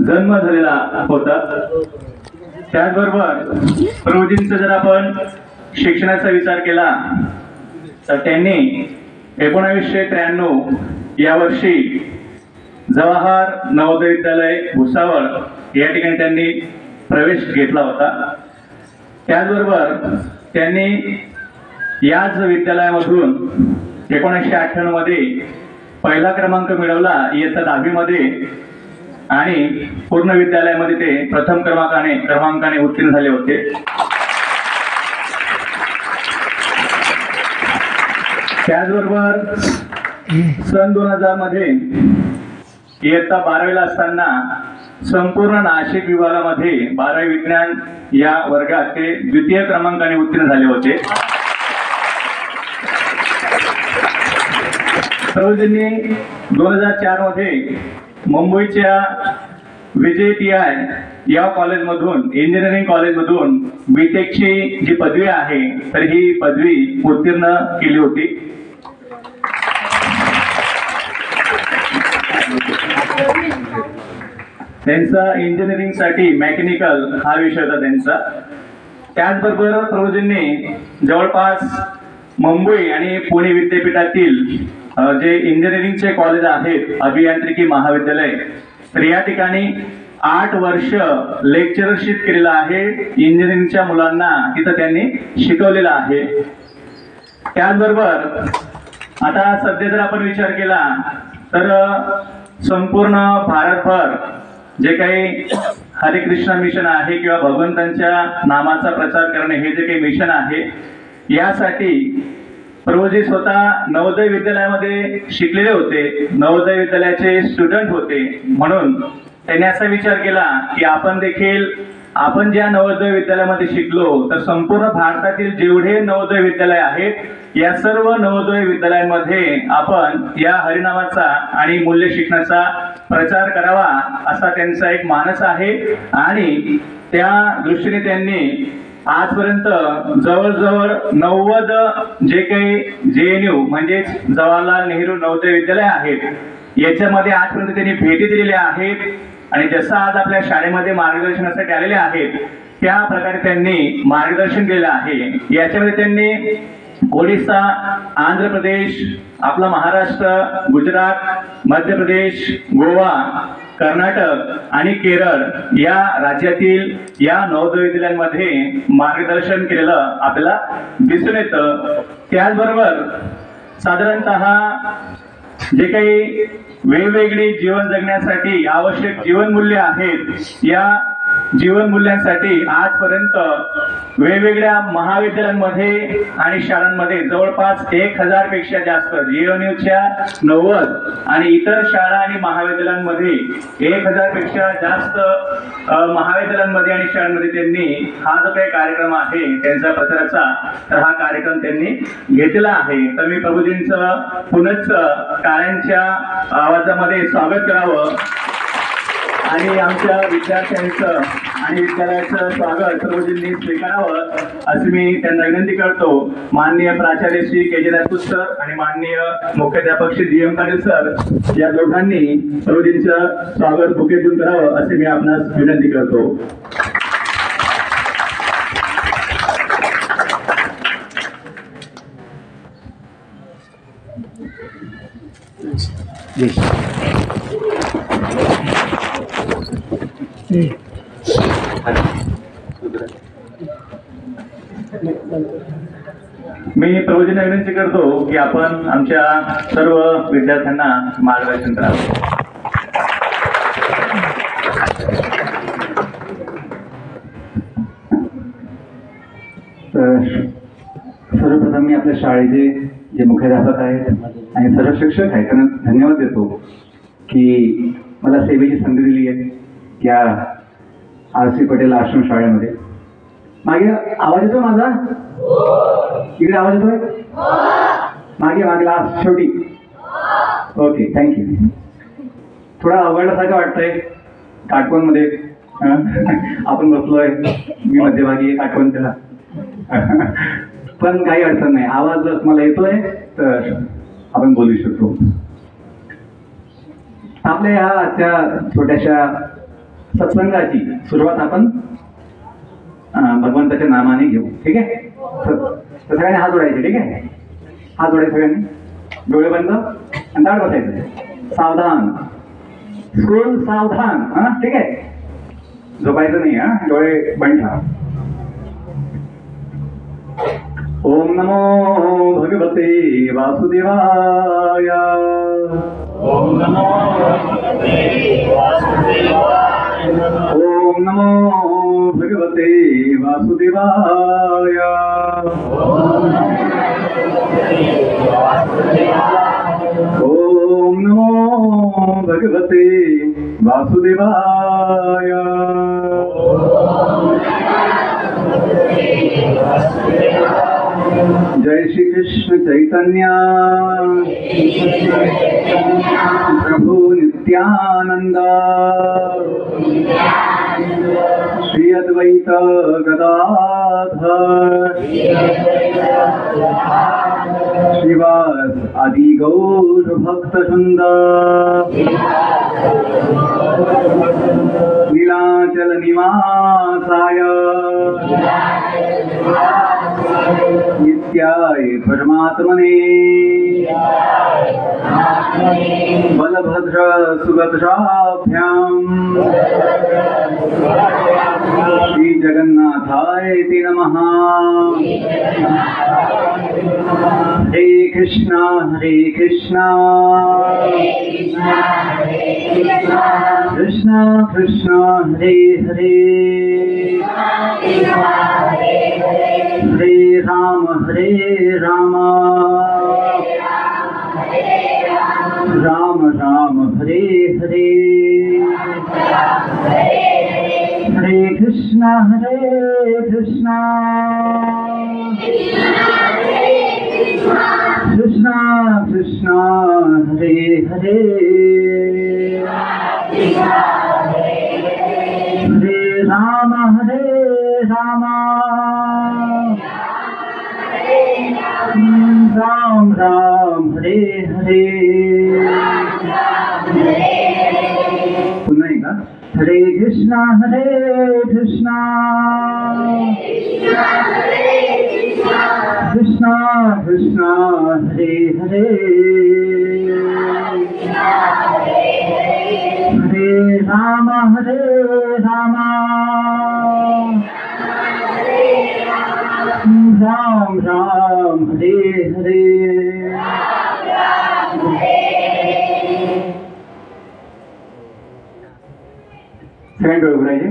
जन्म झालेला होता। त्याचबरोबर प्रभूजींचा जर आपण शिक्षणाचा विचार केला तर त्यांनी 1993 या वर्षी जवाहर नवोदय विद्यालय भुसावळ या ठिकाणी त्यांनी प्रवेश घेतला होता। त्याचबरोबर त्यांनी याच विद्यालयामधून 1998 मध्ये पहिला क्रमांक मिळवला इयत्ता 10वी मध्ये आणि पूर्ण विद्यालयामध्ये ते प्रथम क्रमांकाने उत्तीर्ण झाले होते। त्याचबरोबर सन 2000 मध्ये इयत्ता 12वीला असताना संपूर्ण नाशिक विभागामध्ये 12वी विज्ञान या वर्गात ते द्वितीय क्रमांकाने उत्तीर्ण झाले होते। प्रभूजींनी 2004 मध्ये मुंबईच्या विजय या कॉलेजमधून इंजिनिअरिंग कॉलेजमधून बीटेकची जी पदवी आहे तर ही पदवी उत्तीर्ण केली होती। त्यांचा इंजिनिअरिंग साठी मेकॅनिकल हा विषय होता त्यांचा। त्याचबरोबर प्रभूजींनी जवळपास मुंबई आणि पुणे विद्यापीठातील जे इंजिनिअरिंगचे कॉलेज आहेत अभियांत्रिकी महाविद्यालय तर या ठिकाणी 8 वर्ष लेक्चरशिप केलेलं आहे। इंजिनिअरिंगच्या मुलांना तिथं त्यांनी शिकवलेलं आहे। त्याचबरोबर आता सध्या जर आपण विचार केला तर संपूर्ण भारतभर जे काही हरे कृष्ण मिशन आहे किंवा भगवंतांच्या नामाचा प्रचार करणे हे जे काही मिशन आहे यासाठी प्रभूजी स्वतः नवोदय विद्यालयामध्ये शिकलेले होते, नवोदय विद्यालयाचे स्टुडंट होते। म्हणून त्यांनी असा विचार केला की आपण ज्या नवोदय विद्यालयामध्ये शिकलो तर संपूर्ण भारतातील जेवढे नवोदय विद्यालय आहेत या सर्व नवोदय विद्यालयांमध्ये आपण या हरिनामाचा आणि मूल्य शिक्षणाचा प्रचार करावा असा त्यांचा एक मानस आहे। आणि त्या दृष्टीने त्यांनी आजपर्यंत जवळजवळ 90 जे काही JNU म्हणजे जवाहरलाल नेहरू नवोदय विद्यालय आहेत याच्यामध्ये आजपर्यंत त्यांनी भेटी दिलेल्या आहेत। आणि जसं आज आपल्या शाळेमध्ये मार्गदर्शनासाठी आलेले आहेत त्या प्रकारे त्यांनी मार्गदर्शन केलेलं आहे। याच्यामध्ये त्यांनी ओडिशा, आंध्र प्रदेश, आपला महाराष्ट्र, गुजरात, मध्य प्रदेश, गोवा, कर्नाटक आणि केरळ या राज्यातील या नवोदय विद्यालयांमध्ये मार्गदर्शन केलेलं आपल्याला दिसून येतं। त्याचबरोबर साधारणतः जे काही वेगवेगळी जीवन जगण्यासाठी आवश्यक जीवनमूल्य आहेत या जीवनमूल्यांसाठी आजपर्यंत वेगवेगळ्या महाविद्यालयांमध्ये आणि शाळांमध्ये जवळपास 1000 पेक्षा जास्त JNUच्या 90 आणि इतर शाळा आणि महाविद्यालयांमध्ये 1000 पेक्षा जास्त महाविद्यालयांमध्ये आणि शाळांमध्ये त्यांनी हा जो काही कार्यक्रम आहे त्यांचा प्रचाराचा तर हा कार्यक्रम त्यांनी घेतला आहे। तर मी प्रभूजींचं पुनच टाळ्यांच्या आवाजामध्ये स्वागत करावं आणि आमच्या विद्यार्थ्यांचं आणि विद्यालयाचं स्वागत प्रभूजींनी स्वीकारावं अशी मी त्यांना विनंती करतो। माननीय प्राचार्य श्री KJ राजपूत सर आणि माननीय मुख्याध्यापक श्री GM पाटील सर या दोघांनी प्रभूजींचं स्वागत बुके देऊन करावं अशी मी आपणास विनंती करतो। मी प्रभूजींना विनंती करतो की आपण आमच्या सर्व विद्यार्थ्यांना मार्गदर्शन करावं। सर्वप्रथम मी आपल्या शाळेचे जे मुख्याध्यापक आहेत आणि सर्व शिक्षक आहेत त्यांना धन्यवाद देतो की मला सेवेची संधी दिली आहे या RC पटेल आश्रम शाळेमध्ये। मागे आवाज येतो माझा? इकडे आवाज येतोय? मागे लास्ट शेवटी? Okay, thank you. थोडा अवघडल्यासारखं वाटतंय काटकोणमध्ये आपण बसलोय, मी मध्यभागी काटकोण त्याला पण काही अडचण नाही, आवाज जर मला येतोय तर आपण बोलू शकतो। आपल्या ह्या आजच्या छोट्याशा सत्संगाची सुरुवात आपण भगवंताच्या नामाने घेऊ. ठीक आहे. तर सगळ्यांनी हात जोडायचे. ठीक आहे. हात जोडायचे सगळ्यांनी, डोळे बंद आणि ताट बसायचं. सावधान, स्कूल सावधान. हा ठीक आहे. झोपायचं नाही. हा डोळे बंद ठेवा. ओम नमो भगवते वासुदेवाय. ओम नमो भगवते वासुदेवाय. ओम नमो भगवते वासुदेवाय. ओम नमो भगवते वासुदेवाय. जय श्री कृष्ण चैतन्य प्रभु नित्यानंद श्री अद्वैत गदाधर श्रीवास आदि गौर भक्त वृंद नीलाचल निवासाय नित्याय परमात्मने बलभद्र सुभद्राभ्यां श्री जगन्नाथाय ते नमः. हरे कृष्णा कृष्णा कृष्णा हरे हरे हरे राम राम राम हरे हरे हरे कृष्णा कृष्णा कृष्णा हरे हरे हरे राम राम राम हरे हरे. पुन्हा एकदा हरे कृष्णा कृष्णा कृष्णा हरे हरे हरे राम राम राम हरे हरे. सगळ्यांनी डोळे उघडायचे.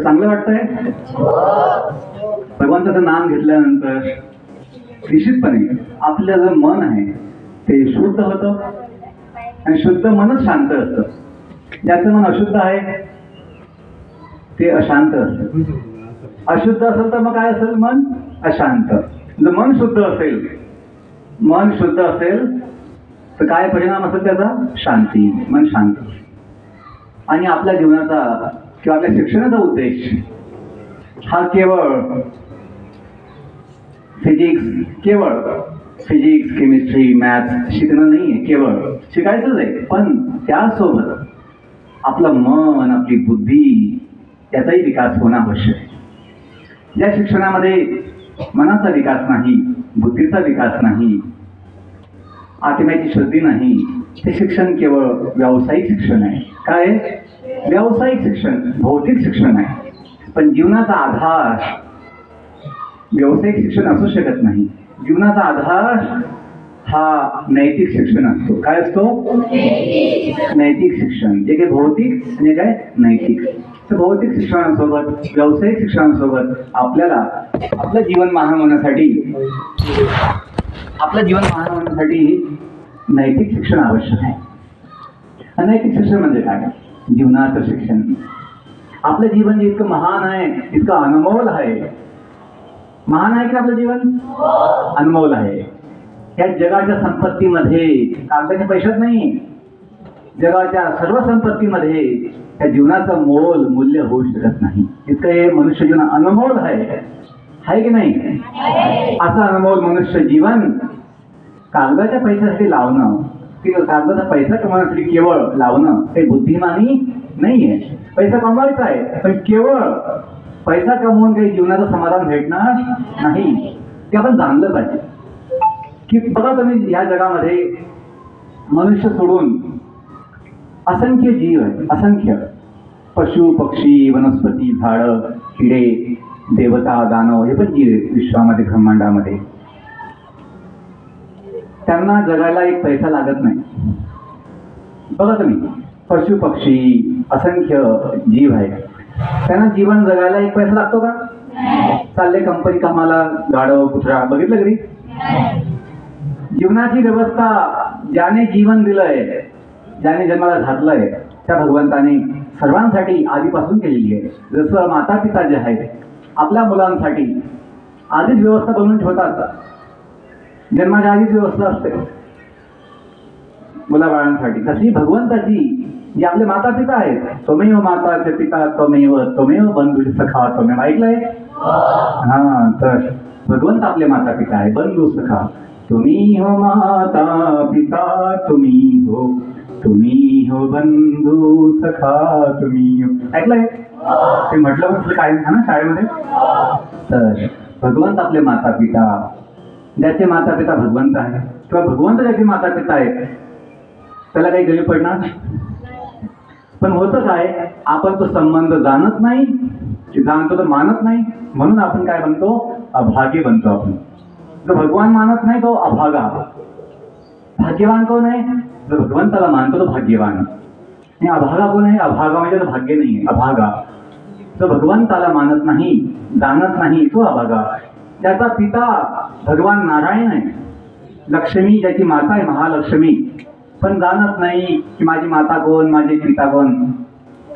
चांगलं वाटतंय. भगवंताचं नाम घेतल्यानंतर निश्चितपणे आपलं जे मन आहे ते शुद्ध होतं आणि शुद्ध मनच शांत असतं. ज्याचं मन अशुद्ध आहे ते अशांत असतं. अशुद्ध असेल तर मग काय असेल? मन अशांत. जर मन शुद्ध असेल तर काय परिणाम असेल त्याचा? शांती. मन शांत. आणि आपल्या जीवनाचा किंवा आपल्या शिक्षणाचा उद्देश हा केवळ फिजिक्स केमिस्ट्री मॅथ्स शिकणं नाही आहे. केवळ शिकायचंच आहे, पण त्यासोबत आपलं मन आपली बुद्धी याचाही विकास होणं आवश्यक आहे. या शिक्षणामध्ये मनाचा विकास नाही, बुद्धीचा विकास नाही, आत्म्याची शुद्धी नाही. हे शिक्षण केवळ व्यावसायिक शिक्षण आहे. काय? व्यावसायिक शिक्षण, भौतिक शिक्षण आहे. पण जीवनाचा आधार व्यावसायिक शिक्षण असू शकत नाही. जीवनाचा आधार हा नैतिक शिक्षण असतो. काय असतो? नैतिक शिक्षण. जे काही भौतिक आणि काय नैतिक. तर भौतिक शिक्षणासोबत व्यावसायिक शिक्षणासोबत आपल्याला आपलं जीवन महान होण्यासाठी नैतिक शिक्षण आवश्यक आहे. अनैतिक शिक्षण म्हणजे काय? जीवनाचं शिक्षण. आपलं जीवन जे इतकं महान आहे, इतकं अनमोल आहे. महान आहे की आपलं जीवन? अनमोल आहे. या जगाच्या संपत्तीमध्ये, कागदाच्या पैशात नाही, जगाच्या सर्व संपत्तीमध्ये त्या जीवनाचं मूल्य होऊ शकत नाही. इतकं हे मनुष्य जीवन अनमोल आहे की नाही? असं अनमोल मनुष्य जीवन कागदाच्या पैशासाठी लावणं की कागदाचा पैसा कमवण्यासाठी केवळ लावणं हे बुद्धिमानी नाहीये. पैसा कमवायचा आहे, पण केवळ पैसा कमवून काही जीवनाचं समाधान भेटणार नाही. ते आपण जाणलं पाहिजे की बघा तुम्ही या जगामध्ये मनुष्य सोडून असंख्य जीव आहे, असंख्य पशु पक्षी वनस्पती झाडं किडे देवता दानव हे पण जीव आहेत विश्वामध्ये ब्रह्मांडामध्ये. त्यांना जगायला एक पैसा लागत नाही. बघा तुम्ही पशु पक्षी असंख्य जीव आहेत, त्यांना जीवन जगायला एक पैसा लागतो का? चालले कंपनी कामाला गाढव कुत्रा बघितलं घरी. जीवनाची व्यवस्था ज्याने जीवन दिलंय, ज्याने जन्माला घातलंय त्या भगवंताने सर्वांसाठी आधीपासून केलेली आहे. जसं माता पिता जे आहेत आपल्या मुलांसाठी आधीच व्यवस्था बनवून ठेवतात, जन्माच्या आधीच व्यवस्था असते मुलाबाळांसाठी, तशी भगवंताची जे आपले माता पिता आहेत, त्वमेव माता च पिता त्वमेव बंधू सखा त्वमेव, ऐकलंय? हा, तर भगवंत आपले माता पिता आहे, बंधू सखा. तुम्ही हो माता पिता तुम्ही हो बंधू सखा तुम्ही हो, ऐकलंय? ते म्हटलं म्हटलं काय ना शाळेमध्ये. तर भगवंत आपले माता पिता, ज्याचे माता पिता भगवंत आहे किंवा भगवंत ज्याचे माता पिता आहेत त्याला काही गरीब पडणार. पण होतं काय, आपण तो संबंध जाणत नाही, जाणतो तर मानत नाही, म्हणून आपण काय बनतो, अभागी बनतो. आपण जो भगवान मानत नाही तो अभागा. भाग्यवान कोण आहे? जो भगवंताला मानतो तो भाग्यवान. आणि अभागा कोण आहे? अभागा म्हणजे भाग्य नाही, अभागा. जो भगवंताला मानत नाही जाणत नाही तो अभागा. ज्याचा पिता भगवान नारायण आहे, लक्ष्मी ज्याची माता आहे महालक्ष्मी, पण जाणत नाही की माझी माता कोण, माझे पिता कोण.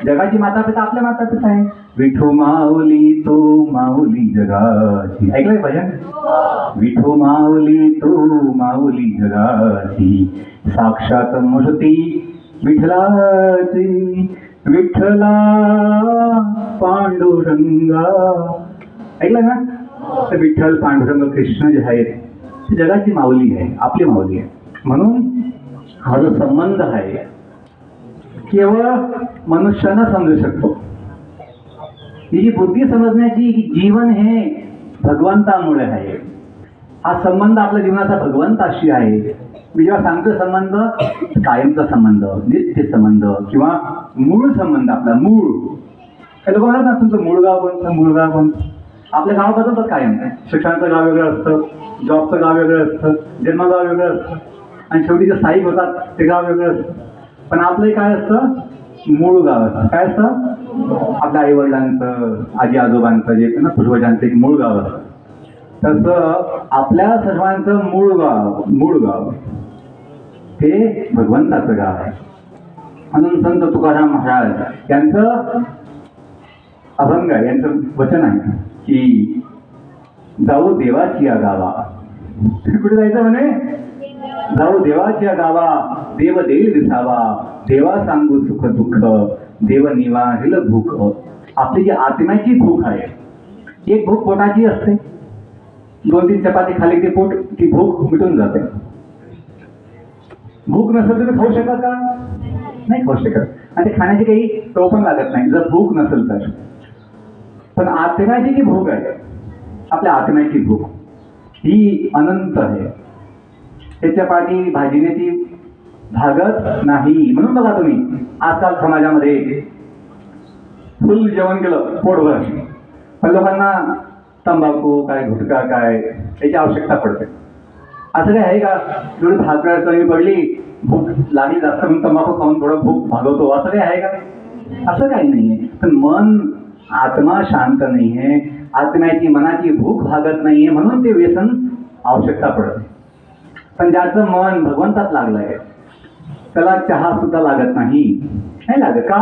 जगाची माता पिता आपल्या माता पिता आहे. विठू माऊली तू माऊली जगाची, ऐकलंय भजन? विठू माऊली तू माऊली जगाची, साक्षात मूर्ती विठ्ठलाची, विठ्ठला पांडुरंगा, ऐकलं ना? तर विठ्ठल पांडुरंग कृष्ण जे आहेत ते जगाची माऊली आहे, आपली माऊली आहे. म्हणून हा जो संबंध आहे केवळ मनुष्यानं समजू शकतो. ही जी बुद्धी समजण्याची जीवन हे भगवंतामुळे आहे. हा संबंध आपल्या जीवनाचा भगवंताशी आहे. मी जेव्हा सांगतो संबंध, कायमचा संबंध, नित्य संबंध किंवा मूळ संबंध, आपला मूळ. काही लोक म्हणतात ना तुमचं मूळ गाव कोणतं, मूळ गाव कोणतं. आपल्या गाव बदलतात कायम. शिक्षणाचं गाव वेगळं असतं, जॉबचं गाव वेगळं असतं, जन्मगाव वेगळं असतं, आणि शेवटी जे स्थायिक होतात ते गाव वेगळं असतं. पण आपलंही काय असतं, मूळ गाव असतं. काय असतं? आपल्या आई वडिलांचं, आजी आजोबांचं जे ना पूर्वजांचं एक मूळ गाव असतं. तसं आपल्या सर्वांचं मूळ गाव हे भगवंताचं गाव आहे. म्हणून संत तुकाराम महाराज यांचं अभंग आहे, यांचं वचन आहे की जाऊ देवाची या गावा. कुठे जायचं म्हणे? जाऊ देवाच्या गावा, देव देईल दिसावा, देवा सांगू सुख दुःख, देव निवारिल भूक. आपली जी आत्म्याची भूक आहे, एक भूक पोटाची असते, 2-3 चपाती खाली की पोट ती भूक मिटून जाते. भूक नसेल तर खाऊ शकत का? नाही खाऊ शकत. आणि ते खाण्याची काही चव पण लागत नाही जर भूक नसेल तर. पण आत्म्याची जी भूक आहे, आपल्या आत्म्याची भूक ही अनंत आहे. त्याच्या पाठी भाजीने ती भागत नाही. म्हणून बघा तुम्ही आजकाल समाजामध्ये फुल जेवण केलं पोटभर, पण लोकांना तंबाखू काय, गुटखा काय याची आवश्यकता पडते. असं काय आहे का? थोडी भाकर कमी पडली, भूक लागली जास्त म्हणून तंबाखू खाऊन थोडं भूक भागवतो, असं काही आहे का? असं काही नाहीये. पण मन, आत्मा शांत नाहीये, आत्म्याची मनाची भूक भागत नाहीये, म्हणून ते व्यसन आवश्यकता पडते. पण ज्याचं मन भगवंतात लागलंय त्याला चहा सुद्धा लागत नाही लागत का?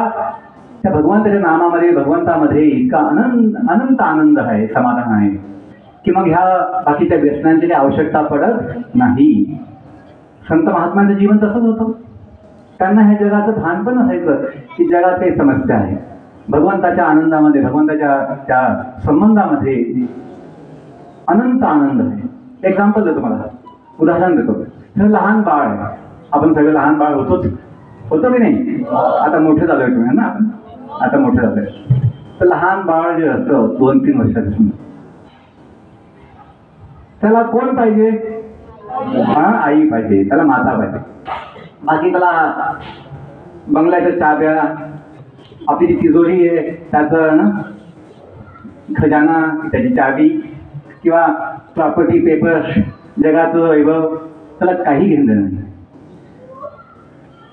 त्या भगवंताच्या नामामध्ये, भगवंतामध्ये इतका अनंत आनंद आहे, समाधान आहे की मग ह्या बाकीच्या व्यसनांची आवश्यकता पडत नाही. संत महात्म्यांचं जीवन तसंच होतं. त्यांना ह्या जगाचं भान पण नसायचं की जगात काही समस्या आहे. भगवंताच्या आनंदामध्ये, भगवंताच्या त्या संबंधामध्ये अनंत आनंद आहे. एक्झाम्पल देतो, मला उदाहरण देतो. तर लहान बाळ आहे. आपण सगळं लहान बाळ होतोच, होतं की नाही? आता मोठे झालोय तुम्ही ना, आता मोठे झालोय. तर लहान बाळ जे असतं 2-3 वर्षाचं, त्याला कोण पाहिजे? आई पाहिजे, त्याला माता पाहिजे. बाकी त्याला बंगल्याच्या चाब्या, आपली जी तिजोरी आहे त्याचं ना खजाना, त्याची चाबी किंवा प्रॉपर्टी पेपर्स, जगाचं वैभव, त्याला काही घेणं नाही.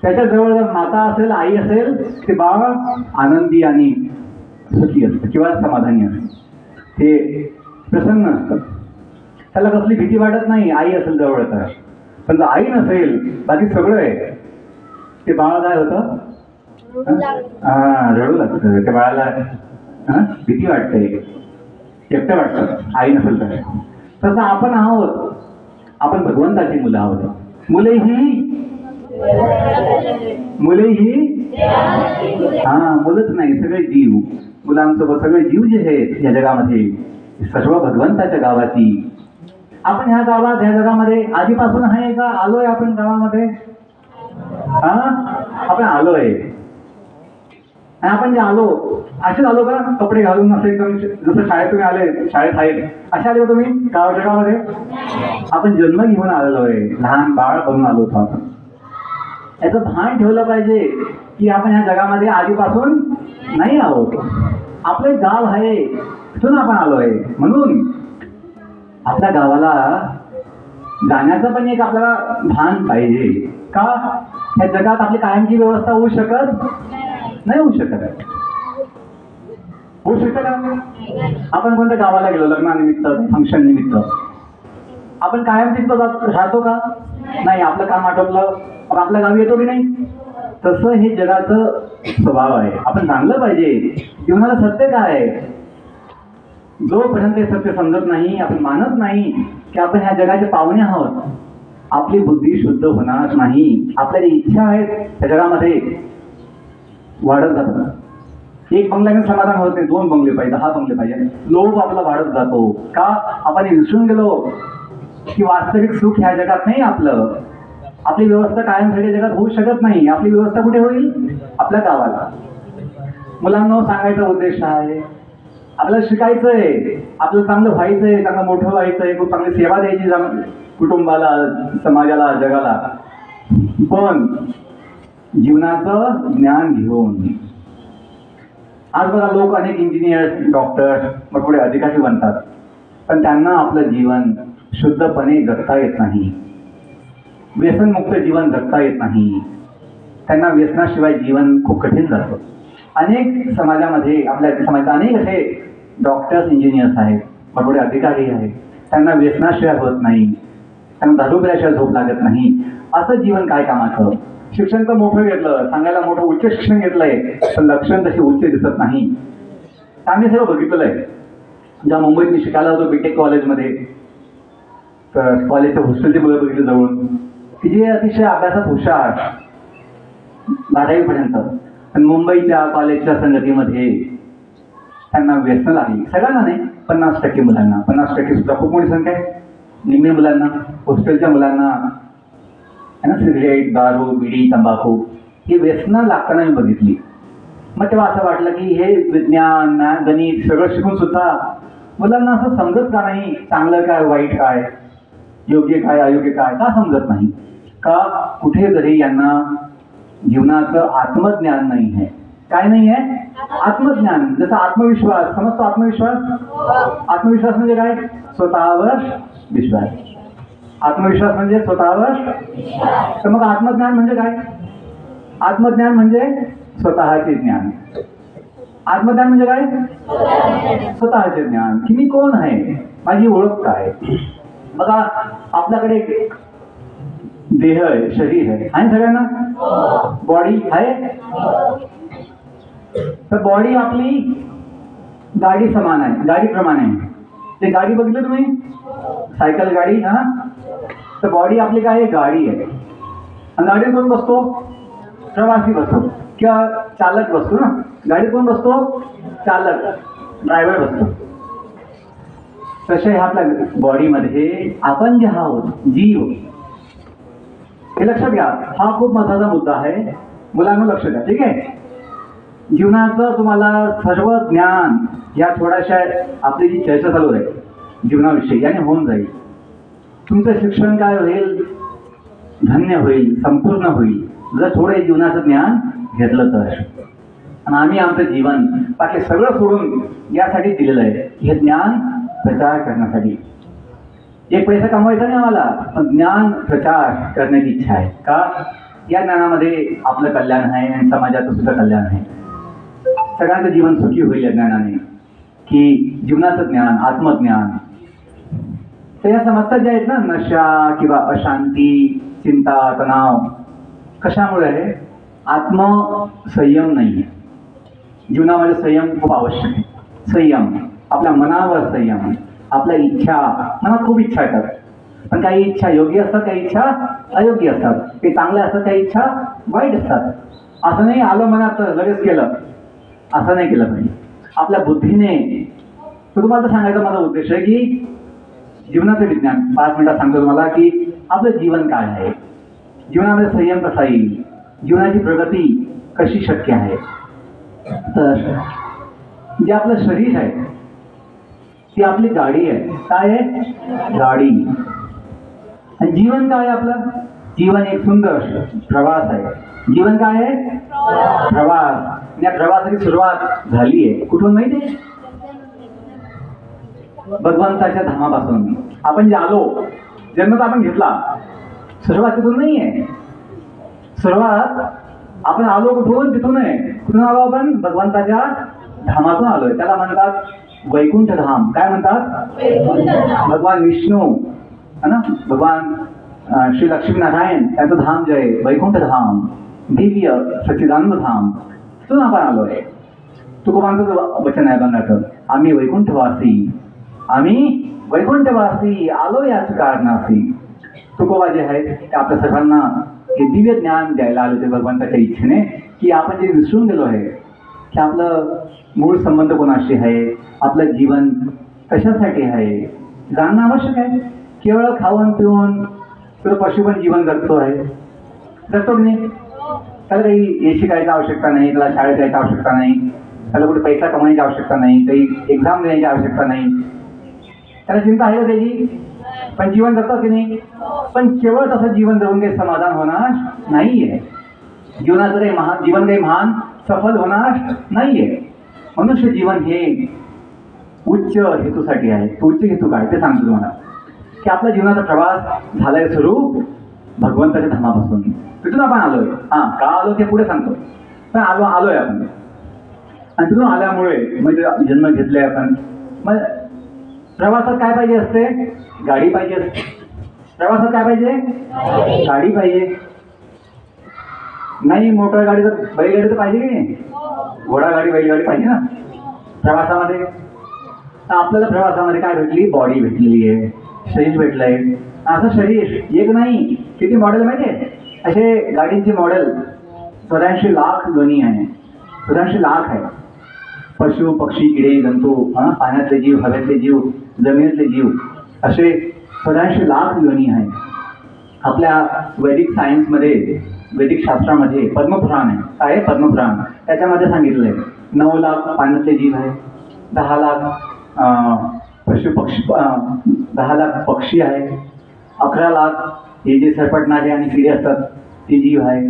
त्याच्याजवळ जर माता असेल, आई असेल, ते बाळ आनंदी आणि सुखी असतं किंवा समाधानी असतं, ते प्रसन्न असतं. त्याला कसली भीती वाटत नाही आई असेल जवळ तर. पण जर आई नसेल, बाकी सगळं आहे, ते बाळ काय होतं? रडू लागतं. त्या बाळाला भीती वाटते, एकटं वाटतं आई नसेल तर. तसं आपण आहोत, आपण भगवंताची मुलं आहोत. मुलेही मुलंच नाही, सगळे जीव, मुलांसोबत सगळे जीव जे आहेत या जगामध्ये, सर्व भगवंताच्या गावाची. आपण ह्या गावात, ह्या जगामध्ये आधीपासून आहे का? आलोय आपण गावामध्ये? आपण आलोय. आणि आपण जे आलो असेच आलो का? कपडे घालून असे एकदम जसं शाळेतून आले, शाळेत आहेत असे आले तुम्ही गाव जगामध्ये? आपण जन्म घेऊन आलेलो आहे, लहान बाळ बनून आलो होतो आपण. याचं भान ठेवलं पाहिजे की आपण ह्या जगामध्ये आधीपासून नाही आहोत. आपलं गाव आहे, तिथून आपण आलोय. म्हणून आपल्या गावाला जाण्याचं पण एक आपल्याला भान पाहिजे. का? या जगात आपली कायमची व्यवस्था होऊ शकत नाही, होऊ शकत. होऊ शकतं का? आपण कोणत्या गावाला गेलो लग्नानिमित्त, फंक्शन निमित्त, आपण कायम तिथं राहतो का? नाही. आपलं काम आटोपलं पण आपल्या गावी येतो की नाही? तसं हे जगाचं स्वभाव आहे. आपण जाणलं पाहिजे जीवनाला सत्य काय आहे. जोपर्यंत ते सत्य समजत नाही, आपण मानत नाही की आपण ह्या जगाचे पाहुणे आहोत, आपली बुद्धी शुद्ध होणार नाही. आपल्या ज्या इच्छा आहेत त्या जगामध्ये वाढत जातात. एक बंगल्याने समाधान होत नाही, 2 बंगले पाहिजे, 10 बंगले पाहिजे. लोभ आपला वाढत जातो. का? आपण विसरून गेलो की वास्तविक सुख ह्या जगात नाही आपलं. आपली व्यवस्था कायमसाठी जगात होऊ शकत नाही. आपली व्यवस्था कुठे होईल? आपल्या गावाला. मुलांना सांगायचा उद्देश आहे, आपल्याला शिकायचंय, आपलं चांगलं व्हायचंय, चांगलं मोठं व्हायचंय, खूप चांगली सेवा द्यायची कुटुंबाला, समाजाला, जगाला. पण जीवनाचं ज्ञान घेऊन. आज बघा लोक अनेक इंजिनियर, डॉक्टर, मग पुढे अधिकारी बनतात, पण त्यांना आपलं जीवन शुद्धपणे जगता येत नाही. व्यसनमुक्त जीवन जगता येत नाही. त्यांना व्यसनाशिवाय जीवन खूप कठीण जातं. अनेक समाजामध्ये, आपल्या समाजात अनेक असे डॉक्टर्स, इंजिनियर्स आहेत, मग पुढे अधिकारी आहेत, त्यांना व्यसनाशिवाय होत नाही, त्यांना दारू पिल्याशिवाय झोप लागत नाही. असं जीवन काय कामाचं? शिक्षण तर मोठं घेतलं, सांगायला मोठं उच्च शिक्षण घेतलंय, पण लक्षण तशी उच्च दिसत नाही. आम्ही सगळं बघितलेलं आहे. जेव्हा मुंबईत मी शिकायला होतो बीटेक कॉलेजमध्ये, तर कॉलेजच्या हॉस्टेलची मुलं बघितली जवळून की जे अतिशय अभ्यासात हुशार 12वी पर्यंत, पण मुंबईच्या कॉलेजच्या संगतीमध्ये त्यांना व्यसन लागली. सगळ्यांना नाही, 50% मुलांना. 50% सुद्धा खूप मोठी संख्या आहे. निम्मे मुलांना, हॉस्टेलच्या मुलांना आहे ना, सिगरेट, दारू, बिडी, तंबाखू ही व्यसनं लागताना मी बघितली. मग तेव्हा असं वाटलं की हे विज्ञान, गणित सगळं शिकून सुद्धा मुलांना असं समजत का नाही? चांगलं काय, वाईट काय, योग्य काय, अयोग्य काय, का समजत नाही? का? कुठेतरी यांना जीवनाचं आत्मज्ञान नाही आहे. काय नाही आहे? आत्मज्ञान. जसं आत्मविश्वास समजतो. आत्मविश्वास म्हणजे काय? स्वतःवर विश्वास. आत्मविश्वास म्हणजे स्वतःवर. तर मग आत्मज्ञान म्हणजे काय? आत्मज्ञान म्हणजे स्वतःचे ज्ञान. आत्मज्ञान म्हणजे काय? स्वतःचे ज्ञान, की मी कोण आहे, माझी ओळख काय. बघा आपल्याकडे देह आहे, शरीर आहे आणि सगळ्यांना बॉडी आहे. तर बॉडी आपली गाडी समान आहे, गाडीप्रमाणे आहे. ते गाडी बघितलं तुम्ही, सायकल गाडी. तर बॉडी आपली काय आहे? गाडी आहे. आणि गाडीत कोण बसतो? प्रवासी बसतो किंवा चालक बसतो ना. गाडीत कोण बसतो? चालक, ड्रायव्हर बसतो. तसे ह्या आपल्या बॉडीमध्ये आपण जे आहोत, जीव, हे लक्षात घ्या, हा खूप महत्वाचा मुद्दा आहे. मुलांना लक्ष द्या, ठीक आहे. जीवनाचं तुम्हाला सर्व ज्ञान या थोड्याशा आपली जी चर्चा चालू आहे जीवनाविषयी याने होऊन जाईल. तुमचं शिक्षण काय होईल, धन्य होईल, संपूर्ण होईल जर थोडं जीवनाचं ज्ञान घेतलं तर. आणि आम्ही आमचं जीवन बाकी सगळं सोडून यासाठी दिलेलं आहे, हे ज्ञान प्रचार करण्यासाठी. एक पैसा कमवायचा नाही आम्हाला, पण ज्ञान प्रचार करण्याची इच्छा आहे. का? या ज्ञानामध्ये आपलं कल्याण आहे आणि समाजाचं सुद्धा कल्याण आहे. सगळ्यांचं जीवन सुखी होईल या ज्ञानाने, की जीवनाचं ज्ञान, आत्मज्ञान. तर या समस्या ज्या आहेत ना, नशा किंवा अशांती, चिंता, तणाव, कशामुळे आहे? आत्मसंयम नाही आहे. जीवनामध्ये संयम खूप आवश्यक आहे. संयम, आपल्या मनावर संयम, आपल्या इच्छा. मनात खूप इच्छा येतात, पण काही इच्छा योग्य असतात, काही इच्छा अयोग्य असतात. काही चांगल्या असतात, काही इच्छा वाईट असतात. असं नाही आलं मनात लगेच केलं, असं नाही केलं पाहिजे. आपल्या बुद्धीने. तर तुम्हाला सांगायचा माझा उद्देश आहे की जीवनाचं विज्ञान 5 मिनिटात सांगतो तुम्हाला की आपलं जीवन काय आहे, जीवनामध्ये संयम कसा येईल, जीवनाची प्रगती कशी शक्य आहे. तर जे आपलं शरीर आहे ती आपली गाडी आहे. काय आहे? गाडी. आणि जीवन काय आहे आपलं? जीवन एक सुंदर प्रवास आहे. जीवन काय आहे? प्रवास. या प्रवासाची सुरुवात झाली आहे कुठून माहिती आहे? भगवंताच्या धामापासून. आपण जे आलो, जन्म तर आपण घेतला, सुरुवात तिथून नाही आहे. सुरुवात आपण आलो कुठून? तिथून आहे. कुठून आलो आपण? भगवंताच्या धामातून आलोय. त्याला म्हणतात वैकुंठ धाम. काय म्हणतात? भगवान विष्णू है ना, भगवान श्री लक्ष्मीनारायण त्यांचं धाम जे आहे वैकुंठ धाम, दिव्य सच्चिदानंद धाम, तिथून आपण आलोय. तुकोबांचं वचन आहे बघण्याचं, आम्ही वैकुंठवासी, आम्ही वैकुंठवासी आलो याच कारणासी. तुकोबा जे आहेत ते आपल्या सर्वांना हे दिव्य ज्ञान द्यायला आले होते भगवंताच्या इच्छेने, की आपण जे विसरून गेलो आहे की आपलं मूळ संबंध कोणाशी आहे, आपलं जीवन कशासाठी आहे जाणणं आवश्यक आहे. केवळ खाऊन पिऊन तर पशु पण जीवन जगतो आहे, जगतो की नाही? त्याला काही एसी करायची आवश्यकता नाही, त्याला शाळेत जायची आवश्यकता नाही, त्याला कुठे पैसा कमवायची आवश्यकता नाही, काही एक्झाम देण्याची आवश्यकता नाही. त्याला चिंता आहे का त्याची? पण जीवन जगतो की नाही? पण केवळ तसं जीवन जगून काही समाधान होणार नाहीये. जीवनाचं काही जीवन काही महान सफल होणार नाहीये. मनुष्य जीवन हे उच्च हेतूसाठी आहे. तो उच्च हेतू काय ते सांगतो तुम्हाला, की आपला जीवनाचा प्रवास झालाय सुरू भगवंताच्या धामापासून. तिथून आपण आलोय. का आलो ते पुढे सांगतो, पण आलोय आपण. आणि तिथून आल्यामुळे म्हणजे जन्म घेतले आपण. मग प्रवासात काय पाहिजे असते? गाडी पाहिजे असते. प्रवासात काय पाहिजे? गाडी पाहिजे. नाही मोटर गाडी तर बैलगाडी तर पाहिजे की नाही? घोडागाडी बैलगाडी पाहिजे ना प्रवासामध्ये. तर आपल्याला प्रवासामध्ये काय भेटली? बॉडी भेटलेली आहे, शरीर भेटलंय. असं शरीर एक नाही, किती मॉडेल माहिती आहे? असे गाडींचे मॉडेल 84 लाख ध्वनी आहे. 84 लाख आहे. पशु पक्षी किडे जंतू, पाण्यातले जीव, हवेतले जीव, जमिनीतले जीव, असे 84 लाख ध्वनी आहे. आपल्या वैदिक सायन्समध्ये, वैदिक शास्त्रामध्ये पद्मपुराण आहे. काय आहे? पद्मपुराण. त्याच्यामध्ये सांगितलंय 9 लाख पाण्यातले जीव आहे, 10 लाख पशुपक्षी, 10 लाख पक्षी आहे, 11 लाख हे जे सरपटणारे आणि किडे असतात ते जीव आहे,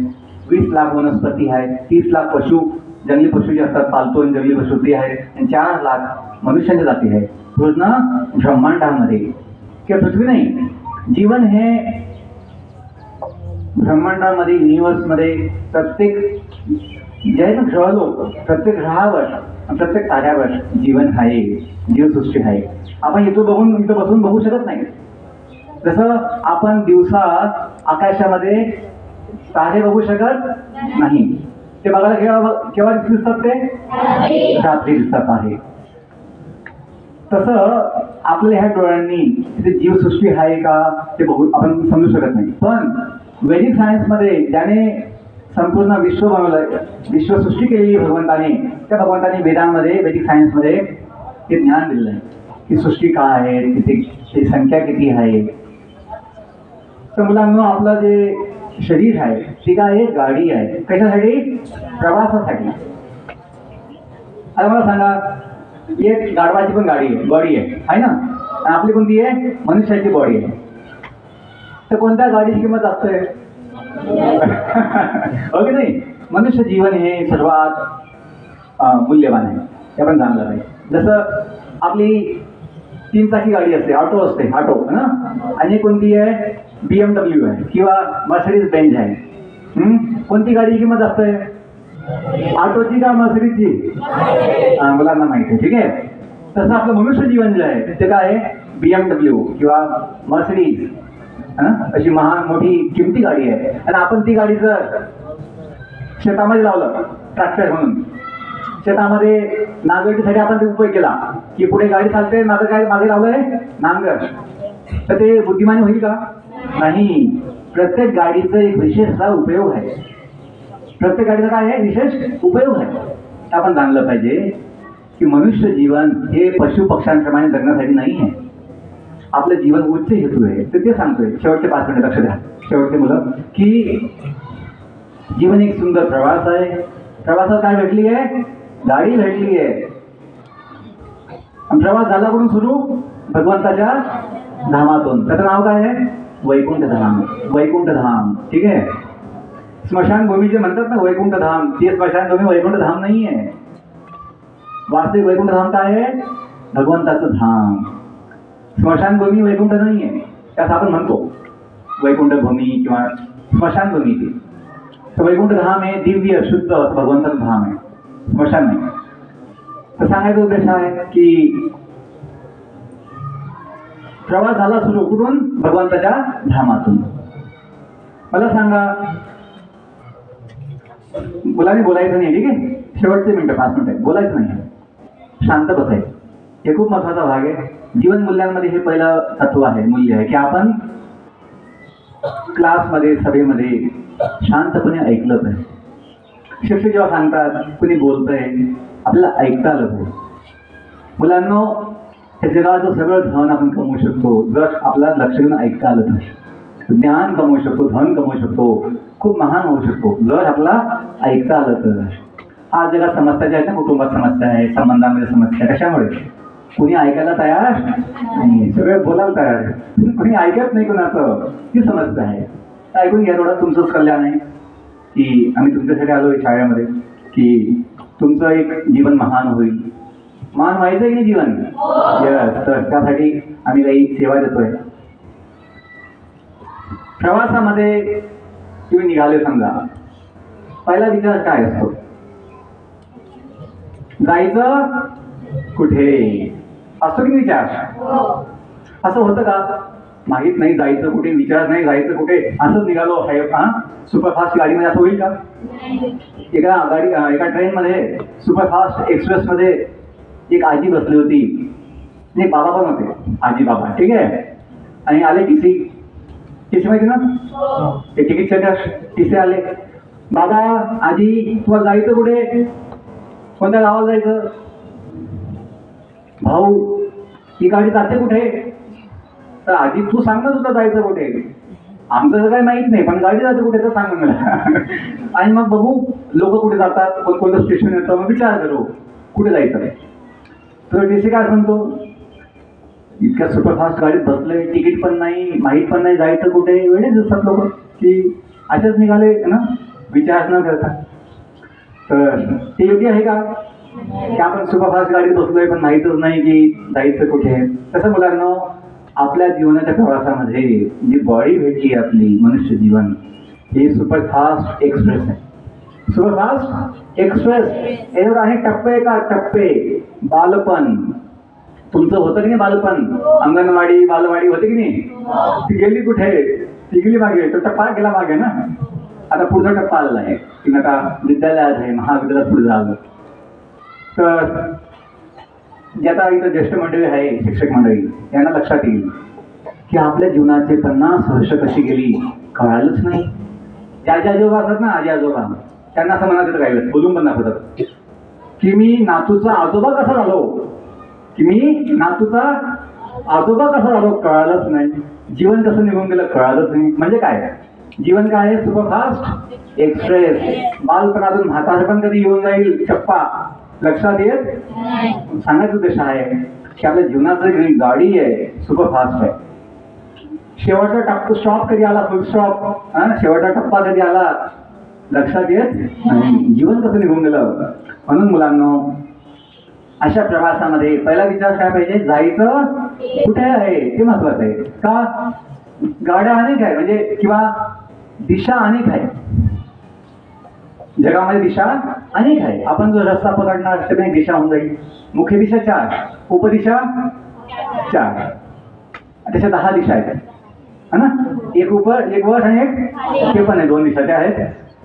20 लाख वनस्पती आहे, 30 लाख पशु, जंगली पशु जे असतात पालतू आणि जंगली पशु ते आहेत, आणि 4 लाख मनुष्याच्या जाती आहेत. पूर्ण ब्रह्मांडामध्ये किंवा पृथ्वी नाही, जीवन हे ब्रह्मांडामध्ये, युनिव्हर्समध्ये प्रत्येक जे आहे ना ग्रहलोक, प्रत्येक ग्रहावर, प्रत्येक ताऱ्यावर जीवन आहे, जीवसृष्टी आहे. आपण इथं बसून बघू शकत नाही. जसं आपण दिवसा आकाशामध्ये तारे बघू शकत नाही, ते बघायला केव्हा दिसतात? ते रात्री दिसतात आहे. तसं आपल्या ह्या डोळ्यांनी तिथे जीवसृष्टी आहे का ते बघू आपण समजू शकत नाही. पण वैदिक सायन्समध्ये ज्याने संपूर्ण विश्व बनवलंय, विश्वसृष्टी केलेली भगवंताने, त्या भगवंताने वेदांमध्ये, वैदिक सायन्समध्ये हे ज्ञान दिलेलं आहे की सृष्टी काय आहे, तिथे संख्या किती आहे. तर मुलांना आपलं जे शरीर आहे ती काय आहे, गाडी आहे. कशासाठी? प्रवासासाठी. आता मला सांगा, एक गाढवाची पण गाडी आहे, बॉडी आहे ना, आणि आपली कोणती आहे? मनुष्याची बॉडी आहे. तर कोणत्या गाडीची किंमत असते? हो की नाही? मनुष्य जीवन हे सर्वात मूल्यवान आहे, हे आपण जाणलं पाहिजे. जसं आपली 3 चाकी गाडी असते, ऑटो असते, ऑटो ना, आणि कोणती आहे? BMW आहे किंवा मर्सिडीज बेंज आहे. कोणती गाडीची किंमत असते? ऑटोची का मर्सिडीजची? मुलांना माहिती आहे, ठीक आहे. तसं आपलं मनुष्य जीवन जे आहे ते काय आहे? BMW किंवा मर्सिडीज अशी महान मोठी किमती गाडी आहे. आणि आपण ती गाडी जर शेतामध्ये लावलं, ट्रॅक्टर म्हणून शेतामध्ये नांगरटीसाठी आपण ते उपयोग केला की पुढे गाडी चालते, माझं काय मागे लावलंय? नांगर. तर ते बुद्धिमानी होईल का? नाही. प्रत्येक गाडीचा एक विशेष असा उपयोग आहे. प्रत्येक गाडीचा काय आहे? विशेष उपयोग आहे. आपण जाणलं पाहिजे की मनुष्य जीवन हे पशु पक्ष्यांप्रमाणे जगण्यासाठी नाही आहे. आपलं जीवन उच्च हेतू आहे. तर ते सांगतोय शेवटचे 5 मिनिट लक्ष द्या, शेवटचे मुलं, की जीवन एक सुंदर प्रवास आहे. प्रवासात काय भेटली आहे? गाडी भेटली आहे. प्रवास झाला करून सुरू भगवंताच्या धामातून. त्याचं नाव काय आहे? वैकुंठ धाम. वैकुंठ धाम, ठीक आहे. स्मशानभूमी जे म्हणतात ना वैकुंठ धाम, ते स्मशानभूमी वैकुंठ धाम नाही आहे. वास्तविक वैकुंठ धाम काय आहे? भगवंताचं धाम. स्मशानभूमी वैकुंठ नाही आहे. त्यास आपण म्हणतो वैकुंठ भूमी किंवा स्मशानभूमी. तर वैकुंठ धाम हे दिव्य शुद्ध भगवंताचं धाम आहे, स्मशान नाही. तर सांगायचा उद्देश आहे की प्रवास झाला सुरू कुठून? भगवंताच्या धामातून. मला सांगा, मुलांनी बोलायचं नाही, ठीक आहे. शेवटचे मिनिटं 5 मिनिटं बोलायचं नाही, शांत बसायचं. हे खूप महत्वाचा भाग आहे. जीवन मूल्यांमध्ये हे पहिलं तत्व आहे, मूल्य आहे की आपण क्लासमध्ये सभेमध्ये शांतपणे ऐकलं पाहिजे. शिक्षक जेव्हा सांगतात, कुणी बोलतंय, आपल्याला ऐकता आलं पाहिजे. मुलांनो, हे जगाचं सगळं धन आपण कमवू शकतो जर आपल्याला लक्ष देऊन ऐकता आलं तर. ज्ञान कमवू शकतो, धन कमवू शकतो, खूप महान होऊ शकतो जर आपल्याला ऐकता आलं तर. आज जगात समस्या ज्या आहेत ना, कुटुंबात समस्या आहे, संबंधामध्ये समस्या. कशामुळे? कुणी ऐकायला तयार नाही, सगळे बोलायला तयार आहे, कुणी ऐकत नाही कुणाचं. ती समस्या आहे. ऐकून घ्या, थोडं तुमचंच कल्याण आहे की आम्ही तुमच्यासाठी आलोय शाळेमध्ये की तुमचं एक जीवन महान होईल. महान व्हायचं की नाही जीवन? यस. तर त्यासाठी आम्ही काही सेवा देतोय. प्रवासामध्ये तुम्ही निघाले समजा, पहिला विचार काय असतो? जायचं कुठे असतो की विचार? असं होतं का? माहित नाही जायचं कुठे, विचार नाही जायचं कुठे, असंच निघालो आहे. सुपरफास्ट गाडीमध्ये असं होईल का? एका ट्रेनमध्ये सुपरफास्ट एक्सप्रेसमध्ये एक आजी बसली होती, एक बाबा पण होते, आजी बाबा, ठीक आहे. आणि आले टीसी माहिती ना, ते तिकीट सेंटर टीसी आले. बाबा, आजी, तुम्हाला जायचं कुठे? कोणत्या गावाला जायचं? भाऊ, ही गाडी जाते कुठे? तर आजी, तू सांग ना तुला जायचं कुठे? आमचं काही माहित नाही, पण गाडी जाते कुठे तर सांग मला. आणि मग बघू लोक कुठे जातात, कोणतं स्टेशन येतं, मग विचार करू कुठे जायचं. तर टीसी काय म्हणतो, इतक्या सुपरफास्ट गाडीत बसलंय, तिकीट पण नाही, माहीत पण नाही जायचं कुठे. वेळेच दिसतात लोक की असेच निघाले ना, विचार न करता. तर ते योग्य आहे का की आपण सुपरफास्ट गाडीत बसलोय पण माहीतच नाही की जायचं कुठे? तसं मुलांना आपल्या जीवनाच्या प्रवासामध्ये जी बॉडी भेटली आपली मनुष्य जीवन, हे सुपरफास्ट एक्सप्रेस आहे. सुपरफास्ट एक्सप्रेस याच्यावर आहे टप्पे का टप्पे. बालपण तुमचं होतं की नाही? बालपण, अंगणवाडी बालवाडी होते की नाही? ती गेली कुठे? ती गेली मागे, तो टप्पा गेला मागे ना. आता पुढचा टप्पा आलेला आहे की नका विद्यालयात आहे, महाविद्यालयात पुढे झालं. तर जे आता इथं ज्येष्ठ मंडळी आहे, शिक्षक मंडळी, यांना लक्षात येईल की आपल्या जीवनाचे 50 वर्ष कशी गेली कळालंच नाही. ज्या आजोबा असतात ना, आजी आजोबा, त्यांना असं मनात येतं काही बोलून पण दाखवतात की मी नातूचा आजोबा कसा झालो, की मी नातूचा आजोबा कसा झालो कळालंच नाही. जीवन कसं निघून गेलं कळालंच नाही. म्हणजे काय? जीवन काय आहे? Superfast express. बालपणातून म्हातारपण कधी येऊन जाईल चप्पा लक्षात येत सांगायचा उद्देश आहे की आपल्या जीवनाची जी गाडी आहे सुपरफास्ट आहे. शेवटचा स्टॉप कधी आला, फुल स्टॉप, शेवटचा टप्पा कधी आला लक्षात येत आणि जीवन कसं निघून गेलं. म्हणून मुलांनो, अशा प्रवासामध्ये पहिला विचार काय पाहिजे? जायचं कुठे आहे ते महत्वाचं आहे. का? गाड्या अनेक आहे म्हणजे किंवा दिशा अनेक आहे. जगामध्ये दिशा अनेक आहे. आपण जो रस्ता पकडणार त्याने दिशा होऊन जाईल. मुख्य दिशा 4, उपदिशा 4, त्याच्या 10 दिशा आहेत है ना. एक वर आणि एक ते पण आहे, 2 दिशा त्या आहेत.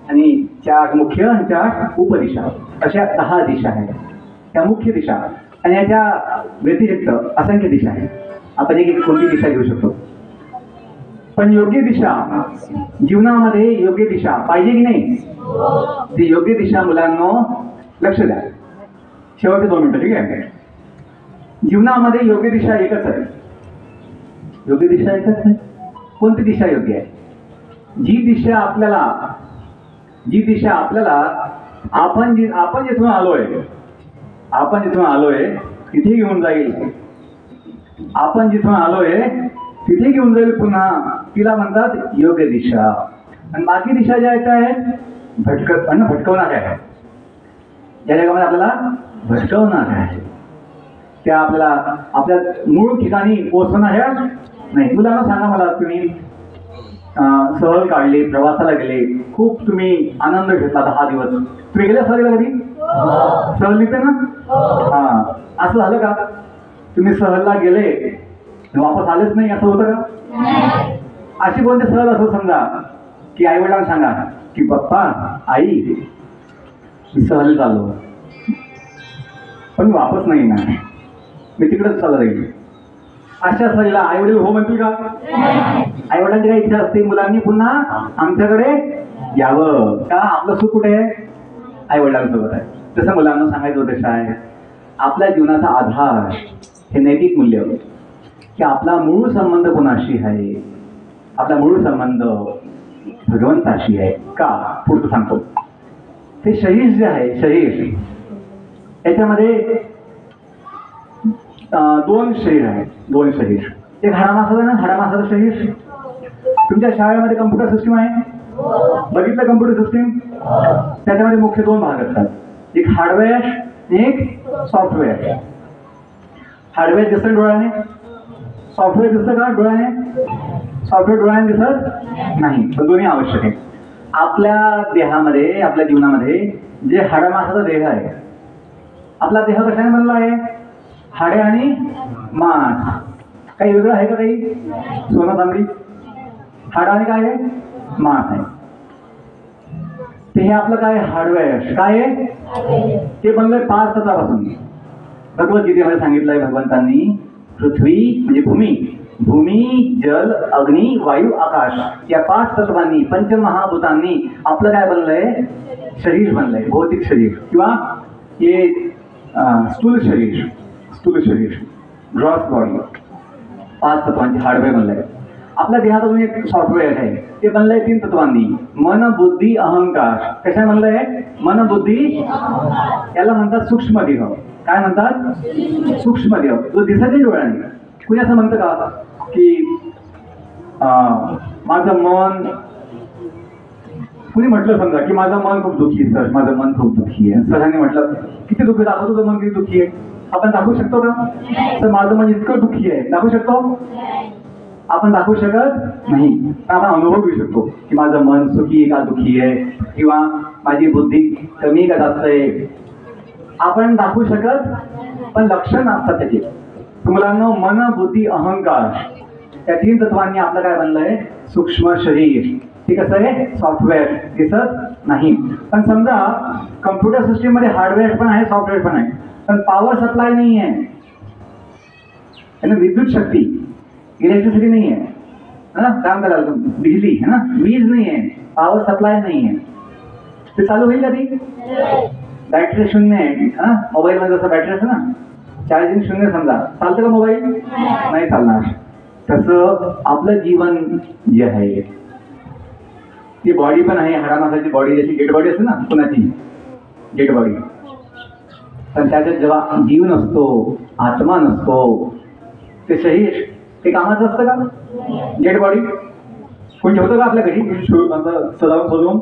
आणि 4 मुख्य आणि 4 उपदिशा, अशा 10 दिशा आहेत. त्या मुख्य दिशा आणि याच्या व्यतिरिक्त असंख्य दिशा आहेत. आपण एक कोणती दिशा घेऊ शकतो. पण योग्य दिशा जीवनामध्ये, योग्य दिशा पाहिजे की नाही? ती योग्य दिशा मुलांनो लक्ष द्या. शेवटचे 2 मिनिटं, ठीक आहे. जीवनामध्ये योग्य दिशा एकच आहे. योग्य दिशा एकच आहे. कोणती दिशा योग्य आहे? जी दिशा आपल्याला आपण जिथून आलोय तिथे घेऊन जाईल. आपण जिथून आलोय तिथे घेऊन जाईल पुन्हा. तिला म्हणतात योग्य दिशा. आणि बाकी दिशा ज्या आहेत भटकवणार आहे. या जगामध्ये आपल्याला भटकवणार आहे. त्या आपल्याला आपल्या मूळ ठिकाणी पोहोचवणार आहे नाही. मुलांना सांगा, मला तुम्ही सहल काढली, प्रवासाला गेले, खूप तुम्ही आनंद घेतला 10 दिवस. तुम्ही गेले सहलीला कधी? सहल निघते ना. असं झालं का तुम्ही सहलला गेले वापस आलेच नाही, असं होतं का? अशी कोणती सहल असं समजा की आई वडिलांना सांगा की पप्पा आई सहल चालू पण वापस नाही ना, मी तिकडेच चालू राहील. अशा सहलीला आई वडील हो म्हणतील का? आई वडिलांची काय इच्छा असते? मुलांनी पुन्हा आमच्याकडे यावं. का? आपलं सुख कुठे आहे? आई वडिलांसोबत आहे. तसं मुलांना सांगायचं उद्देश आहे आपल्या जीवनाचा आधार हे नैतिक मूल्य, की आपला मूळ संबंध कोणाशी आहे? आपला मूळ संबंध भगवंताशी आहे. का? पुढचं सांगतो. ते शरीर जे आहे, शरीर याच्यामध्ये 2 शरीर आहेत. 2 शरीर. एक हाडामासाचं ना, हाडामासाचं शरीर. तुमच्या शाळेमध्ये कम्प्युटर सिस्टीम आहे, बघितलं कम्प्युटर सिस्टीम? त्याच्यामध्ये मुख्य 2 भाग असतात. एक हार्डवेअर आणि एक सॉफ्टवेअर. हार्डवेअर दिसतं डोळ्याने, सॉफ्टवेअर दिसतं का डोळ्याने? सॉफ्टवेअर डोळ्याने दिसत नाही, पण दोन्ही आवश्यक आहे. आपल्या देहामध्ये, आपल्या जीवनामध्ये जे हाडामासाचा देह आहे, आपला देह कशाने बनला आहे? हाडे आणि मांस. काही वेगळं आहे का? काही सोनं चांदी? हाड आणि काय आहे? मांस आहे. ते हे आपलं काय? हार्डवेअर. काय आहे ते? बनलंय 5 तत्वापासून. भगवद्गीतेमध्ये सांगितलंय भगवंतांनी, पृथ्वी म्हणजे भूमी, जल, अग्नी, वायू, आकाश या 5 तत्वांनी, पंचमहाभूतांनी आपलं काय बनलंय? शरीर बनलंय. भौतिक शरीर किंवा हे स्थूल शरीर ग्रॉस बॉडी. 5 तत्वांची हार्डवेअर बनलंय. आपल्या देहात अजून एक सॉफ्टवेअर आहे, ते बनलंय 3 तत्वांनी. मन, बुद्धी, अहंकार. कशा बनलंय? मन, बुद्धी, याला म्हणतात सूक्ष्म देह. काय म्हणतात? सूक्ष्म देह. जो दिसत नाही डोळ्याने. कुणी असं म्हणतं का की माझं मन, कुणी म्हटलं समजा की माझं मन खूप दुःखी आहे सर, माझं मन खूप दुःखी आहे. सरांनी म्हटलं किती दुःखी दाखवतो, तुझं मन किती दुःखी आहे? आपण दाखवू शकतो का? तर माझं मन इतकं दुःखी आहे, दाखवू शकतो? आपण दाखवू शकत नाही. आपण अनुभव घेऊ शकतो की माझं मन सुखी आहे का दुःखी आहे, किंवा माझी बुद्धी कमी का जास्त आहे. आपण दाखवू शकत, पण लक्षण असतात त्याचे. मुलांना मन, बुद्धी, अहंकार या 3 तत्वांनी आपलं काय बनलंय? सूक्ष्म शरीर. हे कसं आहे? सॉफ्टवेअर. दिसत नाही. पण समजा कम्प्युटर सिस्टीम मध्ये हार्डवेअर पण आहे, सॉफ्टवेअर पण आहे, पण पॉवर सप्लाय नाही आहे. विद्युत शक्ती, इलेक्ट्रिसिटी नाही आहे ना, काम करायला बिजली है ना, वीज नाही आहे, पॉवर सप्लाय नाही आहे. ते चालू होईल कधी? बॅटरी 0 आहे. मोबाईल मध्ये जसं बॅटरी असते ना, चार्जिंग 0 समजा, चालतं का मोबाईल? नाही चालणार. तसं आपलं जीवन जे आहे ती बॉडी पण आहे, हाडामासाची बॉडी, जशी डेड बॉडी असते ना कुणाची डेड बॉडी, पण त्याच्यात जेव्हा जीव नसतो, आत्मा नसतो, ते शरीर ते कामाचं असतं का? डेड बॉडी कोण ठेवतं का आपल्या घरी? सजावून सजवून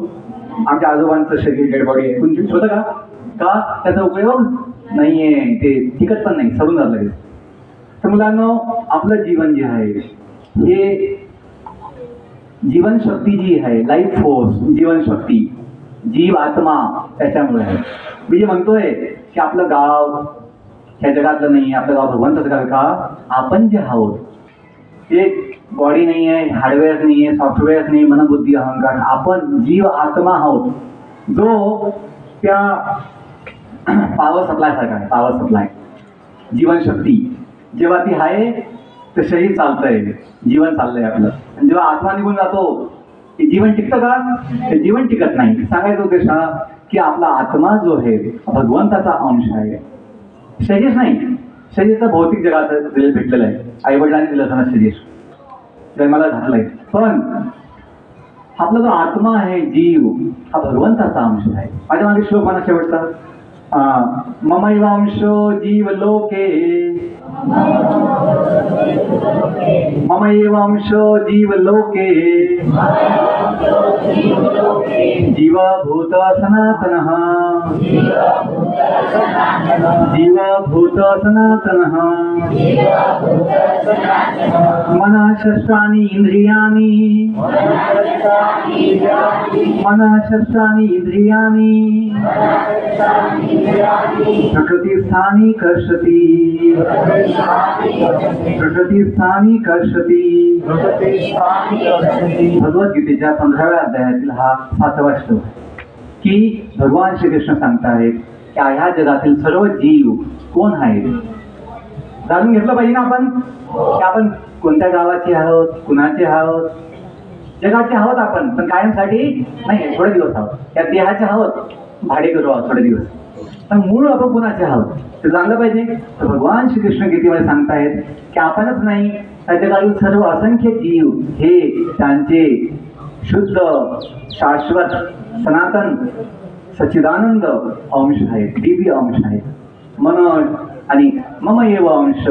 आमच्या आजोबांचं शरीर डेड बॉडी आहे, कोणी ठेवतं का? का त्याचा उपयोग नाहीये, ते टिकत पण नाही, सडून जात लगेच. तर मुलांनो, आपलं जीवन जे आहे हे जीवनशक्ती जी आहे, लाईफ फोर्स, जीवनशक्ती, जीव आत्मा त्याच्यामुळे आहे. मी जे म्हणतोय की आपलं गाव ह्या जगातलं नाही, आपलं गाव भगवंताचं गाव का? आपण जे आहोत ते बॉडी नाही आहे, हार्डवेअर नाही आहे, सॉफ्टवेअर नाही, मनबुद्धी अहंकार, आपण जीव आत्मा आहोत, जो त्या पॉवर सप्लाय सारखा आहे. पॉवर सप्लाय, जीवनशक्ती जेव्हा ती आहे तर शरीर चालतंय, जीवन चाललंय आपलं. आणि जेव्हा आत्मा निघून जातो ते जीवन टिकतं का? ते जीवन टिकत नाही. सांगायचं उद्देश हा की आपला आत्मा जो आहे भगवंताचा अंश आहे, शरीर नाही. शरीर भौतिक जगाचं भेटलेलं आहे, आई वडिलांनी दिलं असं शरीर जन्माला घातलंय, पण आपला जो आत्मा आहे, जीव, हा भगवंताचा अंश आहे. माझ्या मागे श्लोक म्हणा शेवटचा, ममैवांशो जीव लोके, ममैवांशो जीव लोके, जीवभूत सनातनः, जीवभूत सनातनः, मनः शस्त्राणि इंद्रियाणि, मनः शस्त्राणि इंद्रियाणि, प्रकृतिस्थानी कर्षति, प्रकृतिस्थानी कर्षति. भगवद्गीतेच्या 15व्या अध्यायातील हा 7वा श्लोक की भगवान श्रीकृष्ण सांगतायत की ह्या जगातील सर्व जीव कोण आहेत जाणून घेतलं पाहिजे ना आपण, की आपण कोणत्या गावाचे आहोत, कुणाचे आहोत. जगाचे आहोत आपण, पण कायमसाठी नाही, थोडे दिवस आहोत. या देहाचे आहोत, भाडे करू आहोत थोडे दिवस, पण मूळ आपण कुणाचे आहोत ते जाणलं पाहिजे. तर भगवान श्रीकृष्ण गीतेमध्ये सांगतायत की आपणच नाही, त्या जगातील सर्व असंख्य जीव हे त्यांचे शुद्ध, शाश्वत, सनातन, सच्चिदानंद अंश आहेत, दिव्य अंश आहेत. मन आणि मम एव अंश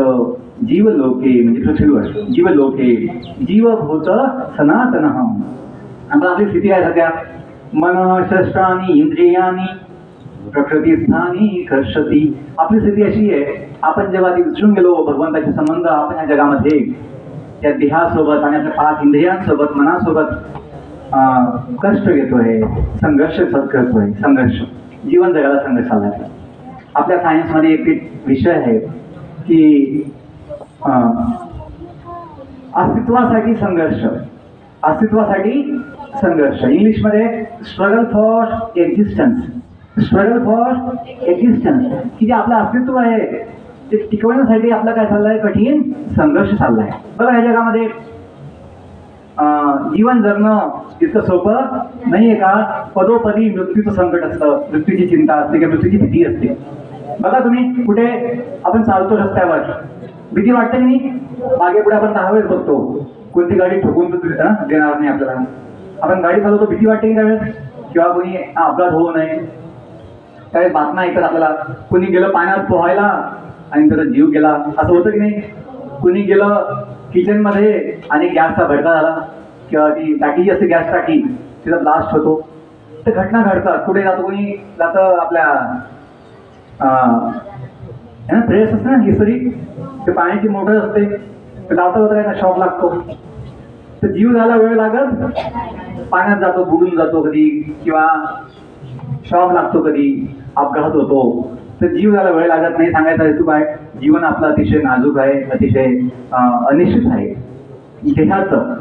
जीवलोके, म्हणजे पृथ्वीवर जीवलोके, जीवभूत सनातन. आता आपली स्थिती आहे सध्या, मन शस्त्राणी इंद्रियाणी प्रकृतिस्थानी कर्षति. आपली स्थिती अशी आहे, आपण जेव्हा ती विसरून गेलो भगवंताचे संबंध, आपण या जगामध्ये त्या देहासोबत आणि आपल्या 5 इंद्रियांसोबत, मनासोबत कष्ट घेतोय, संघर्ष करतोय. संघर्ष, जीवन जगाला संघर्ष आला. आपल्या सायन्समध्ये एक विषय आहे की अस्तित्वासाठी संघर्ष, अस्तित्वासाठी संघर्ष. इंग्लिशमध्ये struggle for existence, struggle for existence, की जे आपलं अस्तित्व आहे ते टिकवण्यासाठी आपलं काय चाललंय, कठीण संघर्ष चाललाय. बघा ह्या जगामध्ये जीवन जगणं इतकं सोपं नाहीये का? पदोपदी मृत्यूचं संकट असतं, मृत्यूची चिंता असते किंवा मृत्यूची भीती असते. बघा तुम्ही कुठे आपण चालतो रस्त्यावर, भीती वाटते की नाही? मागे पुढे आपण 10 वेळेस बघतो, कोणती गाडी ठोकून देणार नाही आपल्याला. आपण गाडी चालवतो, भीती वाटते की त्यावेळेस, किंवा कोणी अपघात होऊ नये. त्यावेळेस बातम्या ऐकतात आपल्याला, कुणी गेलं पाण्यात पोहायला आणि त्याचा जीव गेला, असं होतं की नाही? कुणी गेलं किचनमध्ये आणि गॅसचा भडका झाला, किंवा ती टाकी जी असते गॅस टाकी, तिचा ब्लास्ट होतो. ते घटना घडतात. कुठे जातो, कोणी जातं आपल्या प्रेस असते ना, हिस्ट्री, ते पाण्याची मोटर असते, ते लावता होता काय शॉक लागतो, तर जीव झाला वेळ लागत, पाण्यात जातो, बुडून जातो कधी, किंवा शॉक लागतो कधी, अपघात होतो. तर जीव झाला वेळ लागत नाही. सांगायचा हेतू काय? जीवन आपलं अतिशय नाजूक आहे, अतिशय अनिश्चित आहे देहाचं.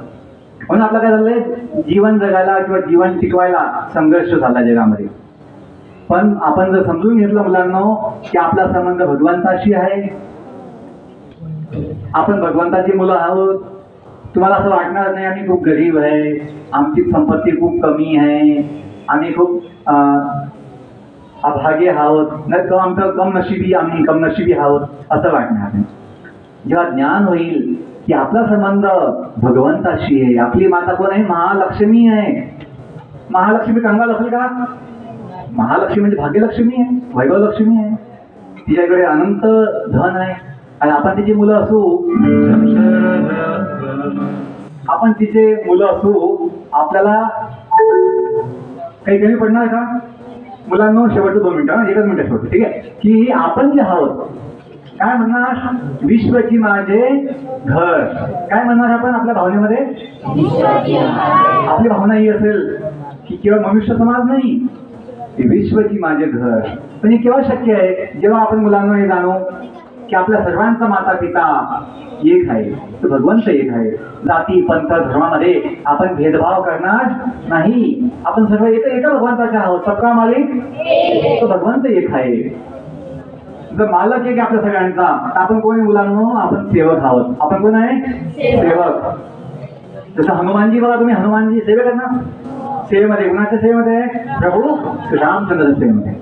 म्हणून आपलं काय झालंय, जीवन जगायला किंवा जीवन टिकवायला संघर्ष झाला जगामध्ये. पण आपण जर समजून घेतलं मुलांनो की आपला संबंध भगवंताशी आहे, आपण भगवंताची मुलं आहोत. तुम्हाला असं वाटणार नाही आम्ही खूप गरीब आहे, आमची संपत्ती खूप कमी आहे, आम्ही खूप अभागे आहोत, नाही तर आमचं कमनशिबी, आम्ही कमनशिबी आहोत, असं वाटणार नाही. जेव्हा ज्ञान होईल की आपला संबंध भगवंताशी आहे, आपली माता कोण आहे? महालक्ष्मी आहे. महालक्ष्मी कंगाल असेल का? महालक्ष्मी म्हणजे भाग्यलक्ष्मी आहे, वैभवलक्ष्मी आहे, तिच्याकडे अनंत धन आहे. आणि आपण तिची मुलं असू आपल्याला काही कमी पडणार का? मुलांना शेवटचं 2 मिनिटं, एकच मिनिट शेवट, ठीक आहे? की आपण जे आहोत काय म्हणणार? विश्वची माझे घर. काय म्हणणार आपण आपल्या भावनेमध्ये? आपली भावना ही असेल की केवळ मनुष्य समाज नाही, विश्वची माझे घर. पण हे केव्हा शक्य आहे? जेव्हा आपण मुलांना हे जाणू की आपल्या सर्वांचा माता पिता एक आहे, तो भगवंत एक आहे. जाती पंथ धर्मामध्ये आपण भेदभाव करणार नाही. आपण सर्व एका भगवंताचे आहोत. सबका मालिक तो भगवंत एक आहे. जर मालक एक आपल्या सगळ्यांचा, तर आपण कोण मुलांना? आपण सेवक आहोत. आपण कोण आहे? सेवक. जसं हनुमानजी बघा, तुम्ही हनुमानजी सेवक आहेत ना? सेवेमध्ये कुणाच्या सेवेमध्ये? प्रभू रामचंद्र सेवेमध्ये.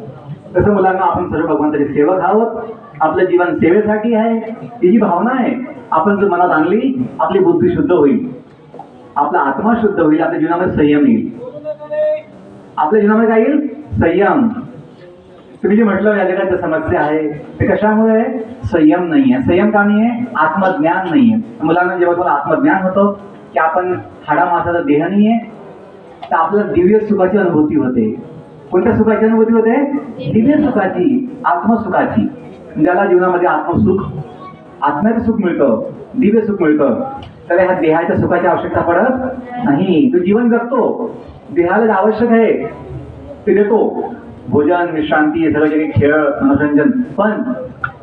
तसं मुलांना आपण सर्व भगवंताचे सेवक आहोत. आपलं जीवन सेवेसाठी आहे. ही जी भावना आहे आपण जर मनात आणली, आपली बुद्धी शुद्ध होईल, आपला आत्मा शुद्ध होईल, आपल्या जीवनामध्ये संयम येईल. आपल्या जीवनामध्ये काय येईल? संयम. तुम्ही जे म्हटलं या जगात समस्या आहे ते कशामुळे? संयम नाही आहे. संयम का नाही आहे? आत्मज्ञान नाही आहे. मुलांना जेव्हा तुम्हाला आत्मज्ञान होतं की आपण हाडामासाचा देह नाही आहे, तर आपल्याला दिव्य सुखाची अनुभूती होते. कोणत्या सुखाची अनुभूती होते? दिव्य सुखाची, आत्मसुखाची. ज्याला जीवनामध्ये आत्मसुख, आत्म्याचं सुख मिळतं, दिव्य सुख मिळतं, त्याला ह्या देहाच्या सुखाची आवश्यकता पडत नाही. तो जीवन जगतो, देहाला आवश्यक आहे ते देतो, भोजन विश्रांती हे सगळं जे काही खेळ मनोरंजन, पण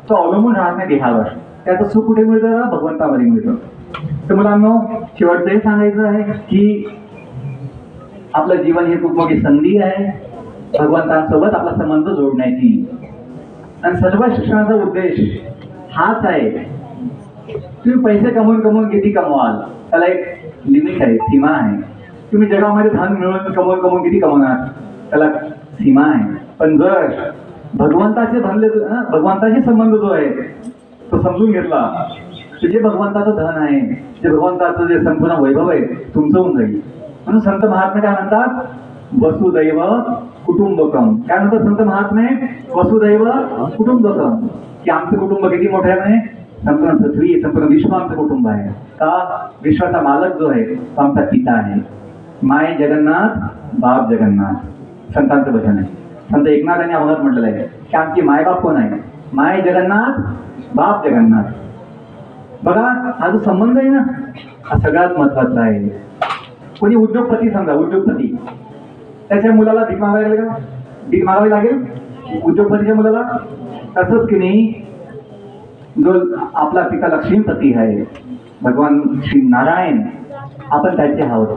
तो अवलंबून राहत नाही देहावर. त्याचं सुख कुठे मिळतं? भगवंतामध्ये मिळतं. तर मुलांना शेवटचं हे सांगायचं आहे की आपलं जीवन ही खूप मोठी संधी आहे भगवंतांसोबत आपला संबंध जोडण्याची. आणि सर्व शिक्षणाचा उद्देश हाच आहे. तुम्ही पैसे कमवून किती कमवाल, त्याला एक लिमिट आहे, सीमा आहे. तुम्ही जगामध्ये धन मिळवून कमवून किती कमवणार, त्याला सीमा आहे. पण जर भगवंताशी संबंध जो आहे तो समजून घेतला, तर जे भगवंताचं धन आहे, जे भगवंताचं जे संपूर्ण वैभव आहे तुमचं होऊन जाईल. म्हणून संत महात्मे काय म्हणतात? वसुदैव कुटुंबकम. काय म्हणतात संत महात्मे? वसुदैव कुटुंबकम. की आमचं कुटुंब किती मोठं आहे म्हणे? संपूर्ण पृथ्वी, संपूर्ण विश्व आमचं कुटुंब आहे. का? विश्वाचा मालक जो आहे तो आमचा पिता आहे. माय जगन्नाथ बाप जगन्नाथ संतांचं वचन आहे. संत एकनाथ यांनी अभंगात म्हटलेलं आहे की आमची मायबाप कोण आहे? माय जगन्नाथ बाप जगन्नाथ. बघा हा जो संबंध आहे ना, हा सगळ्यात महत्वाचा आहे. कोणी उद्योगपती, समजा उद्योगपती, त्याच्या मुलाला भीक मागावी लागेल उद्योगपतीच्या मुलाला. तसंच की नाही, जो आपला पिता लक्ष्मीपती आहे भगवान श्री नारायण, आपण त्याचे आहोत.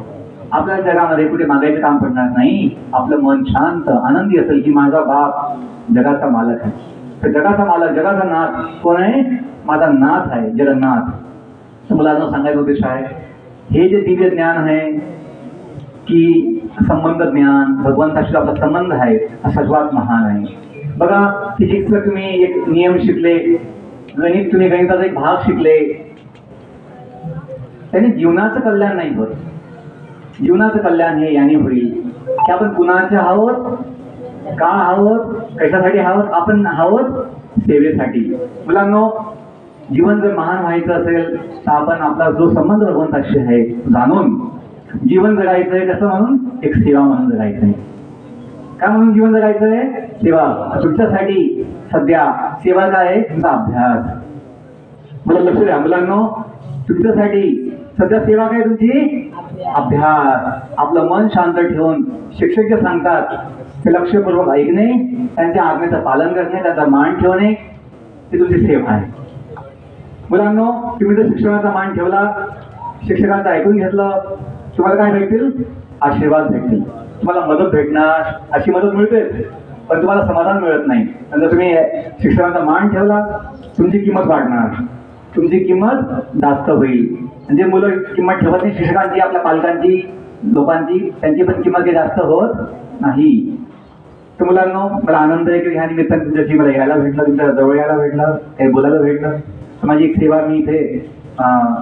आपल्या जगामध्ये कुठे मागायचं काम पडणार नाही. आपलं मन शांत आनंदी असेल की माझा बाप जगाचा मालक आहे. तर जगाचा मालक, जगाचा नाथ कोण आहे? माझा नाथ आहे, जगन्नाथ. तर मुलांना सांगायचा उद्देश आहे हे जे दिव्य ज्ञान आहे की संबंध ज्ञान, भगवंताशी आपला संबंध आहे, हा सर्वात महान आहे. बघा फिजिक्सला तुम्ही एक नियम शिकले, गणित तुम्ही गणिताचा एक भाग शिकले, त्याने जीवनाचं कल्याण नाही होत. जीवनाचं कल्याण हे याने होईल की आपण कुणाचे आहोत, का आहोत, कशासाठी आहोत? आपण आहोत सेवेसाठी. मुलांनो, जीवन जर महान व्हायचं असेल तर आपण आपला जो संबंध भगवंताशी आहे जाणून जीवन जगायचंय. कसं म्हणून? एक सेवा म्हणून जगायचंय. काय म्हणून जीवन जगायचंय? सेवा. तुमच्यासाठी सध्या सेवा काय आहे? तुमचा अभ्यास. मला लक्ष द्या मुलांनो, तुमच्यासाठी सध्या सेवा काय? तुमची अभ्यास. आपलं मन शांत ठेवून शिक्षक जे सांगतात ते लक्षपूर्वक ऐकणे, त्यांच्या आज्ञेचं पालन करणे, त्यांचा मान ठेवणे, ही तुमची सेवा आहे. मुलांनो, तुम्ही जर शिक्षणाचा मान ठेवला, शिक्षकांचं ऐकून घेतलं, तुम्हाला काय भेटतील? आशीर्वाद भेटतील. तुम्हाला मदत भेटणार, अशी मदत मिळते, पण तुम्हाला समाधान मिळत नाही. जर तुम्ही शिक्षणाचा मान ठेवला, तुमची किंमत वाढणार, तुमची किंमत जास्त होईल. म्हणजे मुलं किंमत ठेवत नाही शिक्षकांची, आपल्या पालकांची, लोकांची, त्यांची पण किंमत काही जास्त होत नाही. तर मुलांनो, मला आनंद आहे की ह्या निमित्ताने तुमच्याशी मला यायला भेटलं, तुमच्या जवळ यायला भेटलं, काही बोलायला भेटलं. तर माझी एक सेवा मी इथे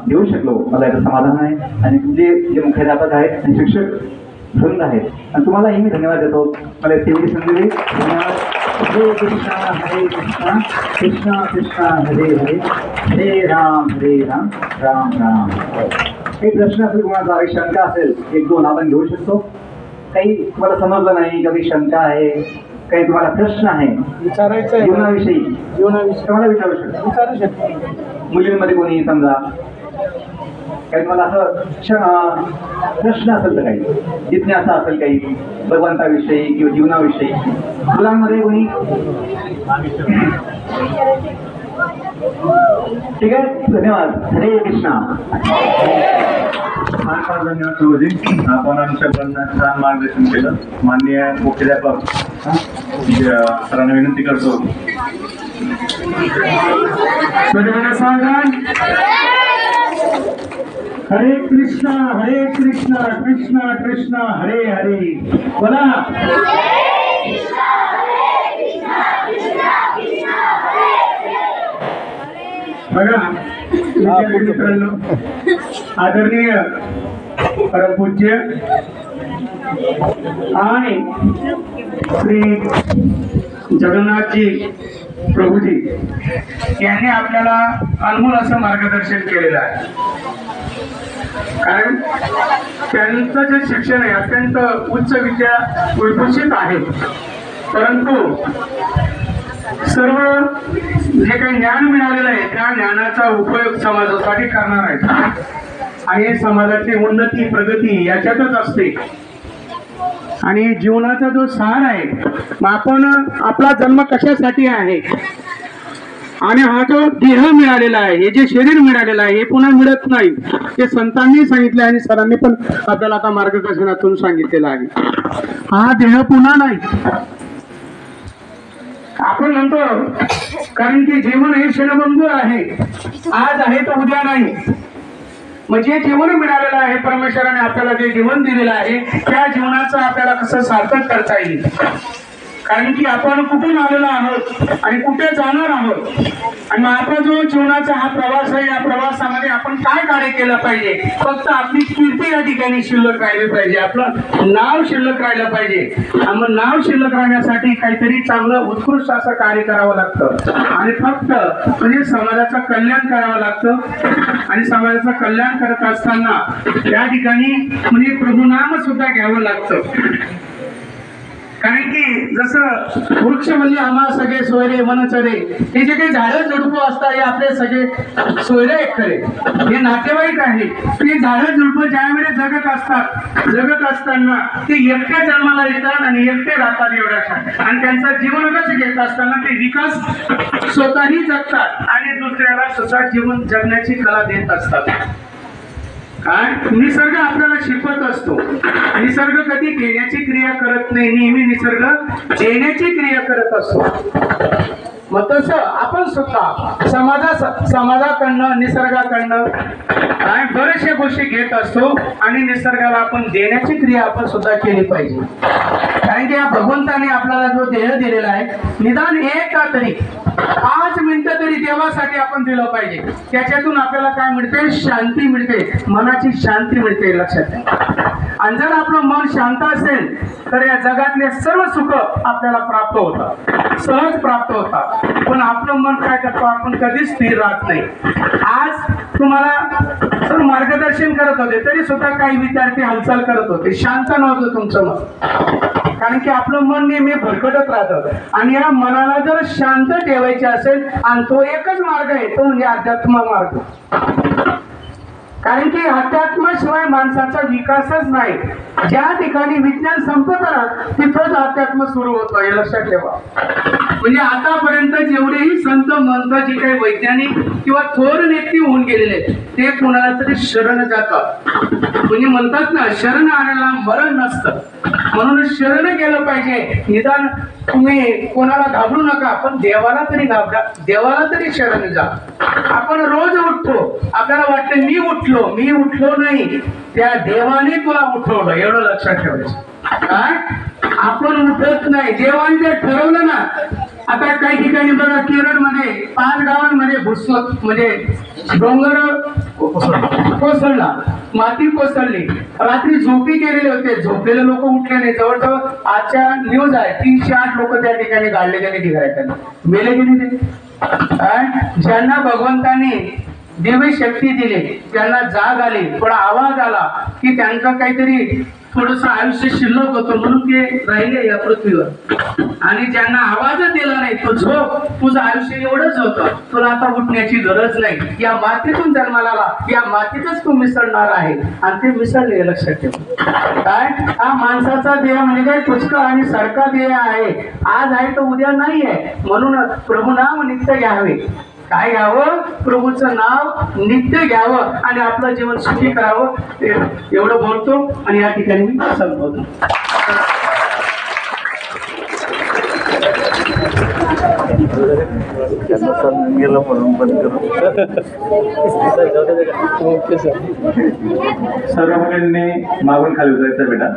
देऊ शकलो, मला याचं समाधान आहे. आणि तुमचे जे मुख्याध्यापक आहेत आणि शिक्षक वृंद आहेत. आणि तुम्हालाही मी धन्यवाद देतो, मला सेवेची संधी दिली. धन्यवाद. हरे कृष्णा हरे कृष्णा कृष्णा कृष्णा हरे हरे हरे राम राम राम. काही प्रश्न असेल तुम्हाला, काही शंका असेल, एक दोन आपण घेऊ शकतो. काही तुम्हाला समजलं नाही, काही शंका आहे, काही तुम्हाला प्रश्न आहे विचारायचं आहे जीवनाविषयी तुम्हाला विचारू विचारू शकतो. मुलींमध्ये कोणी समजा काही तुम्हाला असं प्रश्न असेल तर काही जिज्ञासा असेल, काही भगवंताविषयी किंवा जीवनाविषयी. मुलांमध्ये कोणी? ठीक आहे, धन्यवाद. हरे कृष्णा. फार फार धन्यवाद प्रभूजी, आपण आमच्याकडनं छान मार्गदर्शन केलं. माननीय मुख्याध्यापक सरांना विनंती करतो. हरे कृष्णा कृष्णा कृष्णा हरे हरे. बोला. बघा मित्रांनो, आदरणीय परमपूज्य आणि श्री जगन्नाथजी प्रभूजी यांनी आपल्याला अनमोल असं मार्गदर्शन केलेलं आहे. कारण त्यांचं जे शिक्षण आहे अत्यंत उच्च विद्या उद्भूषित आहे, परंतु सर्व जे काही ज्ञान मिळालेलं आहे त्या ज्ञानाचा उपयोग समाजासाठी करणार आहेत. आणि समाजाची उन्नती प्रगती याच्यातच असते. आणि जीवनाचा जो सार आहे, आपण आपला जन्म कशासाठी आहे आणि हा जो देह मिळालेला आहे, हे जे शरीर मिळालेलं आहे हे पुन्हा मिळत नाही. हे संतांनी सांगितले आणि सरांनी पण आपल्याला आता मार्गदर्शनातून सांगितलेलं आहे. हा देह पुन्हा नाही. आपण म्हणतो कारण की जीवन हे क्षणभंगू आहे, आज आहे तर उद्या नाही. म्हणजे जीवन मिळालेलं आहे, परमेश्वराने आपल्याला जे जीवन दिलेलं आहे त्या जीवनाचं आपल्याला कसं सार्थक करता येईल. कारण की आपण कुठून आलेलो आहोत आणि कुठे जाणार आहोत. आणि मग आपला जो जीवनाचा हा प्रवास आहे, या प्रवासामध्ये आपण काय कार्य केलं पाहिजे. फक्त आपली कीर्ती या ठिकाणी शिल्लक राहिली पाहिजे, आपलं नाव शिल्लक राहिलं पाहिजे. मग नाव शिल्लक राहण्यासाठी काहीतरी चांगलं उत्कृष्ट असं कार्य करावं लागतं. आणि फक्त म्हणजे समाजाचं कल्याण करावं लागतं. आणि समाजाचं कल्याण करत असताना या ठिकाणी म्हणजे प्रभुनाम सुद्धा घ्यावं लागतं. कारण की जसं वृक्ष म्हणजे आम्हा सगळे सोयरे मन चरे, हे जे काही झाडं झुडपं असतात हे आपले सगळे सोयरे एक खरे, हे नातेवाईक आहे. ते झाडं झुडपं ज्यावेळेस जगत असताना ते एकट्या जन्माला येतात आणि एकटे राहतात एवढ्यासाठी. आणि त्यांचा जीवनच घेत असताना ते विकास स्वतःही जगतात आणि दुसऱ्याला सुद्धा जीवन जगण्याची कला देत असतात. काय निसर्ग आपल्याला शिकवत असतो. निसर्ग कधी घेण्याची क्रिया करत नाही, नेहमी निसर्ग देण्याची क्रिया करत असतो. मग तसं आपण सुद्धा समाजाकडनं निसर्गाकडनं काय बरेचशा गोष्टी घेत असतो आणि निसर्गाला आपण देण्याची क्रिया आपण सुद्धा केली पाहिजे. कारण की या भगवंताने आपल्याला जो देह दिलेला आहे, निदान एक तरी 5 मिनिटं तरी देवासाठी आपण दिलं पाहिजे. त्याच्यातून आपल्याला काय मिळते? शांती मिळते, मनाची शांती मिळते. लक्षात घ्या. आणि जर आपलं मन शांत असेल तर या जगातले सर्व सुख आपल्याला प्राप्त होतात, सहज प्राप्त होतात. पण आपलं मन काय करतो, आपण कधीच स्थिर राहत नाही. आज तुम्हाला सर मार्गदर्शन करत होते तरी सुद्धा काही विद्यार्थी हालचाल करत होते, शांत नव्हतं तुमचं मन. कारण की आपलं मन नेहमी भरकटत राहतं. आणि या मनाला जर शांत ठेवायचे असेल, आणि तो एकच मार्ग आहे, तो म्हणजे अध्यात्म मार्ग. कारण की अध्यात्माशिवाय माणसाचा विकासच नाही. ज्या ठिकाणी विज्ञान संपत ना तिथंच अध्यात्म सुरू होतं, हे लक्षात ठेवा. म्हणजे आतापर्यंत जेवढेही संत महंत जे काही वैज्ञानिक किंवा थोर व्यक्ती होऊन गेलेले ते कोणाला तरी शरण जातात. म्हणजे म्हणतात ना, शरण आणायला मरण नसतं. म्हणून शरण गेलं पाहिजे. निदान तुम्ही कोणाला घाबरू नका, पण देवाला तरी घाबरा, देवाला तरी शरण जा. आपण रोज उठतो, आपल्याला वाटतं मी उठलो नाही, त्या देवाने तुला उठवलं, एवढं लक्षात ठेवायचं. काय आपण उठत नाही, देवाने ते ठरवलं ना. आता काही ठिकाणी बघा, केरळमध्ये 5 गावांमध्ये भूस्खलन म्हणजे डोंगर कोसळला, माती कोसळली, रात्री झोपी गेलेले होते, झोपलेले लोक उठले नाही. जवळजवळ आजच्या न्यूज आहे 308 लोक त्या ठिकाणी गाडले गेले ठिकाणी, मेले गेले ते. ज्यांना भगवंताने दिव्य शक्ती दिली, त्यांना जाग आली, थोडा आवाज आला की त्यांचं काहीतरी थोडस आयुष्य शिल्लक होतं म्हणून ते राहिले या पृथ्वीवर. आणि ज्यांना आवाजच दिला नाही, तो झोप, तुझं आयुष्य एवढंच होतं, तुला आता उठण्याची गरज नाही, या मातीतून जन्माला आला, या मातीतच तू मिसळणार आहे. आणि ते मिसळले, लक्षात ठेव. काय हा माणसाचा देह म्हणजे काय पुष्कळ आणि सारखा देह आहे, आज आहे तर उद्या नाही आहे. म्हणून प्रभू नाम नित्य घ्यावे. काय घ्यावं? प्रभूचं नाव नित्य घ्यावं आणि आपलं जीवन सुखी करावं. एवढं बोलतो आणि या ठिकाणी मी संपवतो. सर्व मुलांनी मागून खाली उतरायचं बेटा.